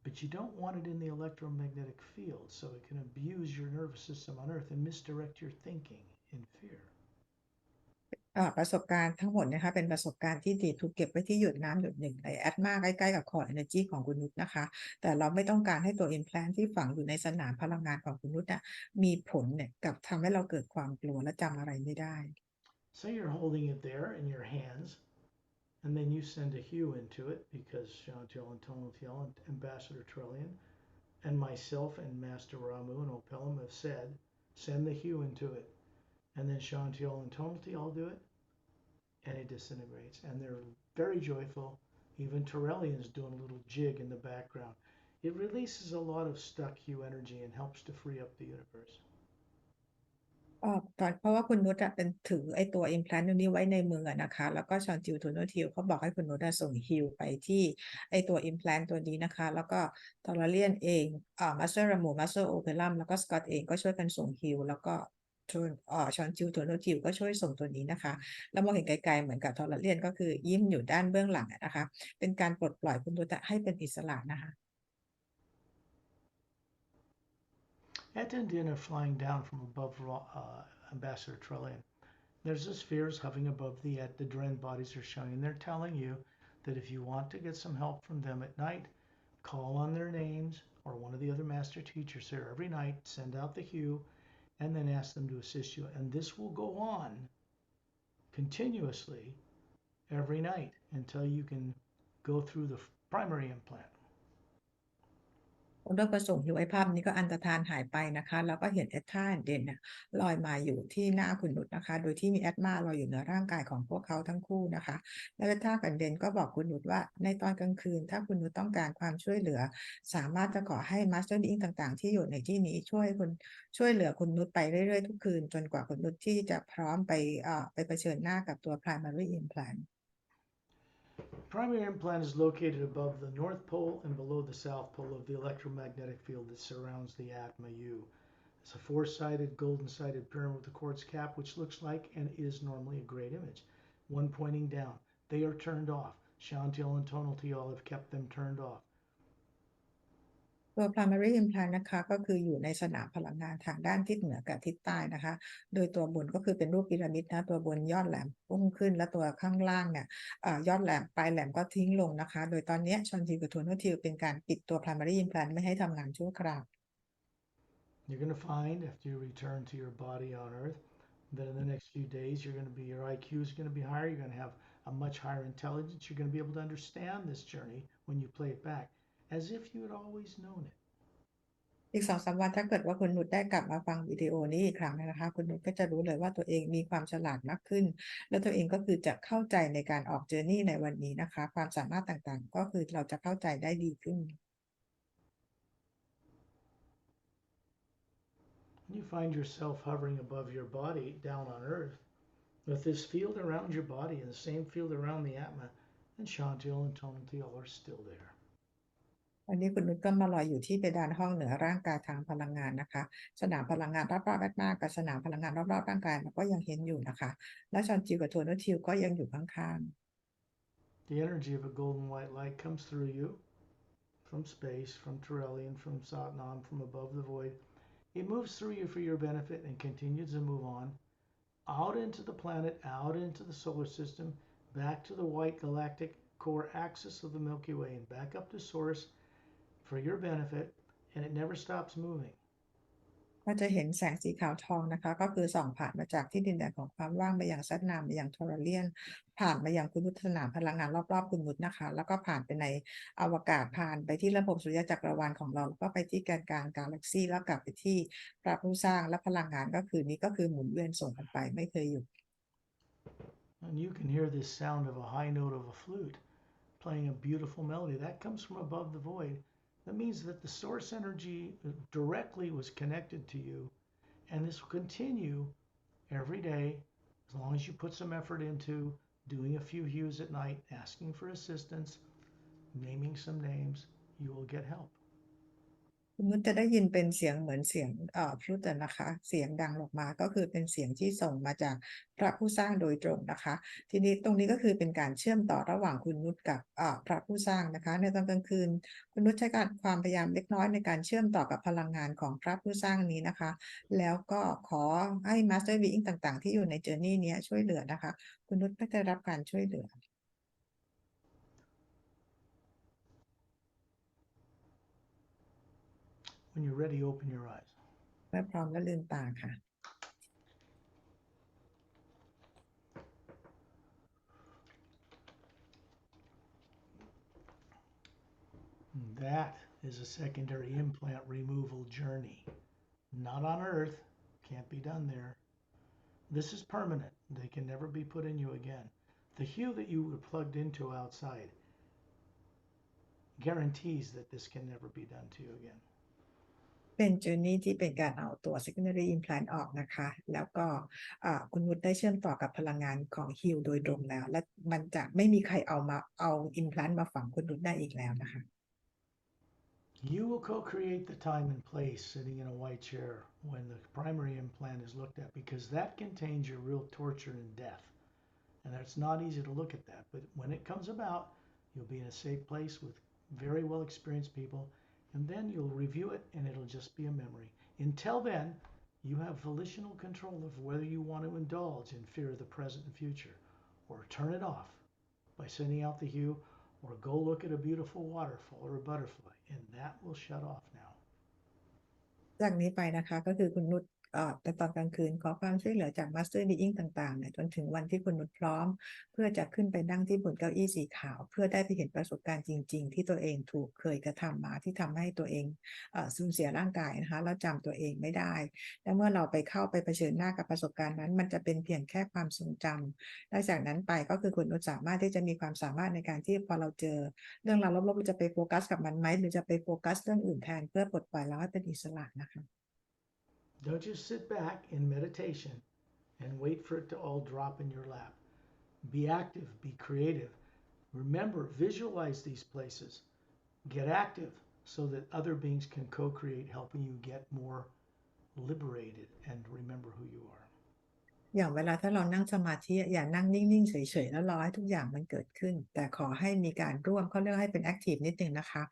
But you don't want it in the electromagnetic field, so it can abuse your nervous system on Earth and misdirect your thinking in fear. ประสบการณ์ทั้งหมดนะคะเป็นประสบการณ์ที่ดีถูกเก็บไว้ที่หยดน้ำหยดหนึ่งในแอดมาใกล้ๆกับ core energy ของคุณนุชนะคะแต่เราไม่ต้องการให้ตัว implant ที่ฝังอยู่ในสนามพลังงานของคุณนุชมีผลเนี่ยกับทำให้เราเกิดความกลัวและจำอะไรไม่ได้ Say you're holding it there in your hands, and then you send a hue into it because Chantel and Tonatiel and Ambassador Trillian and myself and Master Ramu and Opelum have said, send the hue into it. And then Chantel and Tonatiel do it, and it disintegrates. And they're very joyful. Even Torellian's doing a little jig in the background. It releases a lot of stuck hue energy and helps to free up the universe. เพราะว่าคุณนุชเป็นถือไอ้ตัว implant ตัวนี้ไว้ในมือนะคะแล้วก็ชอนจิวทูโนทิวเขาบอกให้คุณนุชส่งฮิลไปที่ไอ้ตัว implant ตัวนี้นะคะแล้วก็ทอร์เรียนเองมาสเตอร์รามูมาสเตอร์โอเปรัมแล้วก็สกอตเองก็ช่วยกันส่งฮิลแล้วก็ชอนจิวทูโนทิวก็ช่วยส่งตัวนี้นะคะแล้วมองเห็นไกลๆเหมือนกับทอร์เรียนก็คือยิ้มอยู่ด้านเบื้องหลังนะคะเป็นการปลดปล่อยคุณนุชให้เป็นอิสระนะคะ Atma and Din are flying down from above Ambassador Trillian. There's the spheres hovering above the Dren bodies are showing, and they're telling you that if you want to get some help from them at night, call on their names or one of the other master teachers there every night, send out the hue, and then ask them to assist you. And this will go on continuously every night until you can go through the primary implant. ด้วยประสงค์อยู่ไอ้ภาพนี้ก็อันตรธานหายไปนะคะแล้วก็เห็นแอดท่าเด่นลอยมาอยู่ที่หน้าคุณนุชนะคะโดยที่มีแอดมาลอยอยู่เหนือร่างกายของพวกเขาทั้งคู่นะคะแล้วแอดท่ากับเด่นก็บอกคุณนุชว่าในตอนกลางคืนถ้าคุณนุชต้องการความช่วยเหลือสามารถจะขอให้มาสเตอร์นิ่งต่างๆที่อยู่ในที่นี้ช่วยเหลือคุณนุชไปเรื่อยๆทุกคืนจนกว่าคุณนุชที่จะพร้อมไปเผชิญหน้ากับตัว primary implant Primary implant is located above the North Pole and below the South Pole of the electromagnetic field that surrounds the Atma U. It's a four-sided, golden-sided pyramid with a quartz cap, which looks like and is normally a great image. One pointing down. They are turned off. Chantil and Tonaltial have kept them turned off. ตัว primary implant นะคะก็คืออยู่ในสนามพลังงานทางด้านทิศเหนือกับทิศใต้นะคะโดยตัวบนก็คือเป็นรูปพีระมิดนะตัวบนยอดแหลมพุ่งขึ้นและตัวข้างล่างเนี่ยยอดแหลมปลายแหลมก็ทิ้งลงนะคะโดยตอนนี้ชอนทิวกับโทโนทิวเป็นการปิดตัว primary implant ไม่ให้ทำงานชั่วคราว You're going to find after you return to your body on Earth that in the next few days your IQ is going to be higher. You're going to have a much higher intelligence. You're going to be able to understand this journey when you play it back as if you had always known it. อีก2-3 วันถ้าเกิดว่าคุณนุชได้กลับมาฟังวิดีโอนี้อีกครั้งนะคะคุณนุชก็จะรู้เลยว่าตัวเองมีความฉลาดมากขึ้นและตัวเองก็คือจะเข้าใจในการออกเจอร์นี่ในวันนี้นะคะความสามารถต่างๆก็คือเราจะเข้าใจได้ดีขึ้น You find yourself hovering above your body down on Earth with this field around your body and the same field around the Atma, and Chantil and Tonaltial are still there. วันนี้คุณนุชก็มาลอยอยู่ที่เพดานห้องเหนือร่างกายทางพลังงานนะคะสนามพลังงานรอบๆแอดมากับสนามพลังงานรอบๆร่างกายมันก็ยังเห็นอยู่นะคะและชอนจิวกับโทโนทิวก็ยังอยู่ข้างๆ The energy of a golden white light comes through you from space, from Torellian, from Satnam, from above the void. It moves through you for your benefit and continues to move on out into the planet, out into the solar system, back to the white galactic core axis of the Milky Way, and back up to source for your benefit, and it never stops moving. ก็จะเห็นแสงสีขาวทองนะคะก็คือส่องผ่านมาจากที่ดินแดนของความว่างไปยังซัดนามไปยังทอร์เรียนผ่านมายังคุณนุชสนามพลังงานรอบๆคุณนุชนะคะแล้วก็ผ่านไปในอวกาศผ่านไปที่ระบบสุริยะจักรวาลของเราแล้วก็ไปที่แกนกลางกาแล็กซีแล้วกลับไปที่พระผู้สร้างและพลังงานก็คือนี้ก็คือหมุนเวียนส่งกันไปไม่เคยหยุด And you can hear this sound of a high note of a flute playing a beautiful melody that comes from above the void, That means that the source energy directly was connected to you, and this will continue every day as long as you put some effort into doing a few hues at night, asking for assistance, naming some names. You will get help. คุณนุชจะได้ยินเป็นเสียงเหมือนเสียงพลุตนะคะเสียงดังออกมาก็คือเป็นเสียงที่ส่งมาจากพระผู้สร้างโดยตรงนะคะทีนี้ตรงนี้ก็คือเป็นการเชื่อมต่อระหว่างคุณนุชกับพระผู้สร้างนะคะในตอนกลางคืนคุณนุชใช้การความพยายามเล็กน้อยในการเชื่อมต่อกับพลังงานของพระผู้สร้างนี้นะคะแล้วก็ขอให้ Master Being ต่างๆที่อยู่ใน Journey นี้ช่วยเหลือนะคะคุณนุชก็จะรับการช่วยเหลือWhen you're ready, open your eyes. เมื่อพร้อมแล้วลืมตาค่ะ That is a secondary implant removal journey. Not on Earth, can't be done there. This is permanent. They can never be put in you again. The hue that you were plugged into outside guarantees that this can never be done to you again. เป็น journey ที่เป็นการเอาตัว secondary implant ออกนะคะแล้วก็คุณนุชได้เชื่อมต่อกับพลังงานของ heal โดยตรงแล้วและมันจะไม่มีใครเอา implant มาฝังคุณนุชได้อีกแล้วนะคะ You will co-create the time and place sitting in a white chair when the primary implant is looked at, because that contains your real torture and death. And it's not easy to look at that, but when it comes about, you'll be in a safe place with very well experienced people, and then you'll review it and it'll just be a memory. Until then, you have volitional control of whether you want to indulge in fear of the present and future, or turn it off by sending out the hue, or go look at a beautiful waterfall or a butterfly, and that will shut off now. จากนี้ไปนะคะก็คือคุณนุชในตอนกลางคืนขอความช่วยเหลือจาก Master Being ต่างๆเนี่ยจนถึงวันที่คุณนุชพร้อมเพื่อจะขึ้นไปนั่งที่บนเก้าอี้สีขาวเพื่อได้ไปเห็นประสบการณ์จริงๆที่ตัวเองถูกเคยกระทำมาที่ทำให้ตัวเองสูญเสียร่างกายนะคะแล้วจำตัวเองไม่ได้และเมื่อเราไปเข้าไปเผชิญหน้ากับประสบการณ์นั้นมันจะเป็นเพียงแค่ความทรงจำและจากนั้นไปก็คือคุณนุชสามารถที่จะมีความสามารถในการที่พอเราเจอเรื่องราวลบๆจะไปโฟกัสกับมันไหมหรือจะไปโฟกัสเรื่องอื่นแทนเพื่อปลดปล่อยเราให้เป็นอิสระนะคะ Don't just sit back in meditation and wait for it to all drop in your lap. Be active, be creative. Remember, visualize these places. Get active so that other beings can co-create, helping you get more liberated and remember who you are. อย่างเวลาถ้าเรานั่งสมาธิอย่านั่งนิ่งๆเฉยๆแล้วรอให้ทุกอย่างมันเกิดขึ้นแต่ขอให้มีการร่วมเขาเรียกให้เป็นแอคทีฟนิดนึงนะคะ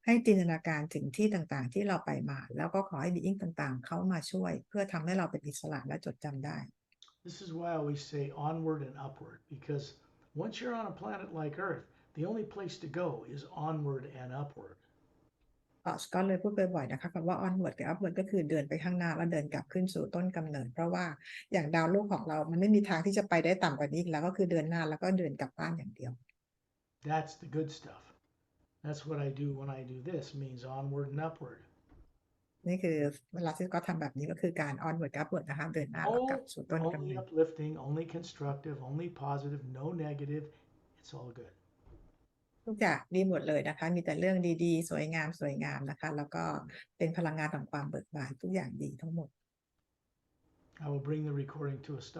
ให้จินตนาการถึงที่ต่างๆที่เราไปมาแล้วก็ขอให้บีอิงต่างๆเขามาช่วยเพื่อทำให้เราเป็นอิสระและจดจำได้ This is why I always say onward and upward, because once you're on a planet like Earth, the only place to go is onward and upward. สก็เลยพูดบ่อยๆนะคะคำว่า onward กับ upward ก็คือเดินไปข้างหน้าแล้วเดินกลับขึ้นสู่ต้นกำเนิดเพราะว่าอย่างดาวโลกของเรามันไม่มีทางที่จะไปได้ต่ำกว่านี้อีกแล้วก็คือเดินหน้าแล้วก็เดินกลับบ้านอย่างเดียว That's the good stuff. That's what I do when I do this, means onward and upward. นี่คือเวลาที่ก็ทำแบบนี้ก็คือการ onward กับ upward นะคะเดินหน้าแล้วกลับสู่ต้นกำ Only เนิด uplifting, only constructive, only positive, no negative. It's all good. ทุกอย่างดีหมดเลยนะคะมีแต่เรื่องดีๆสวยงามนะคะแล้วก็เป็นพลังงานของความเบิกบานทุกอย่างดีทั้งหมด I will bring the recording to a stop.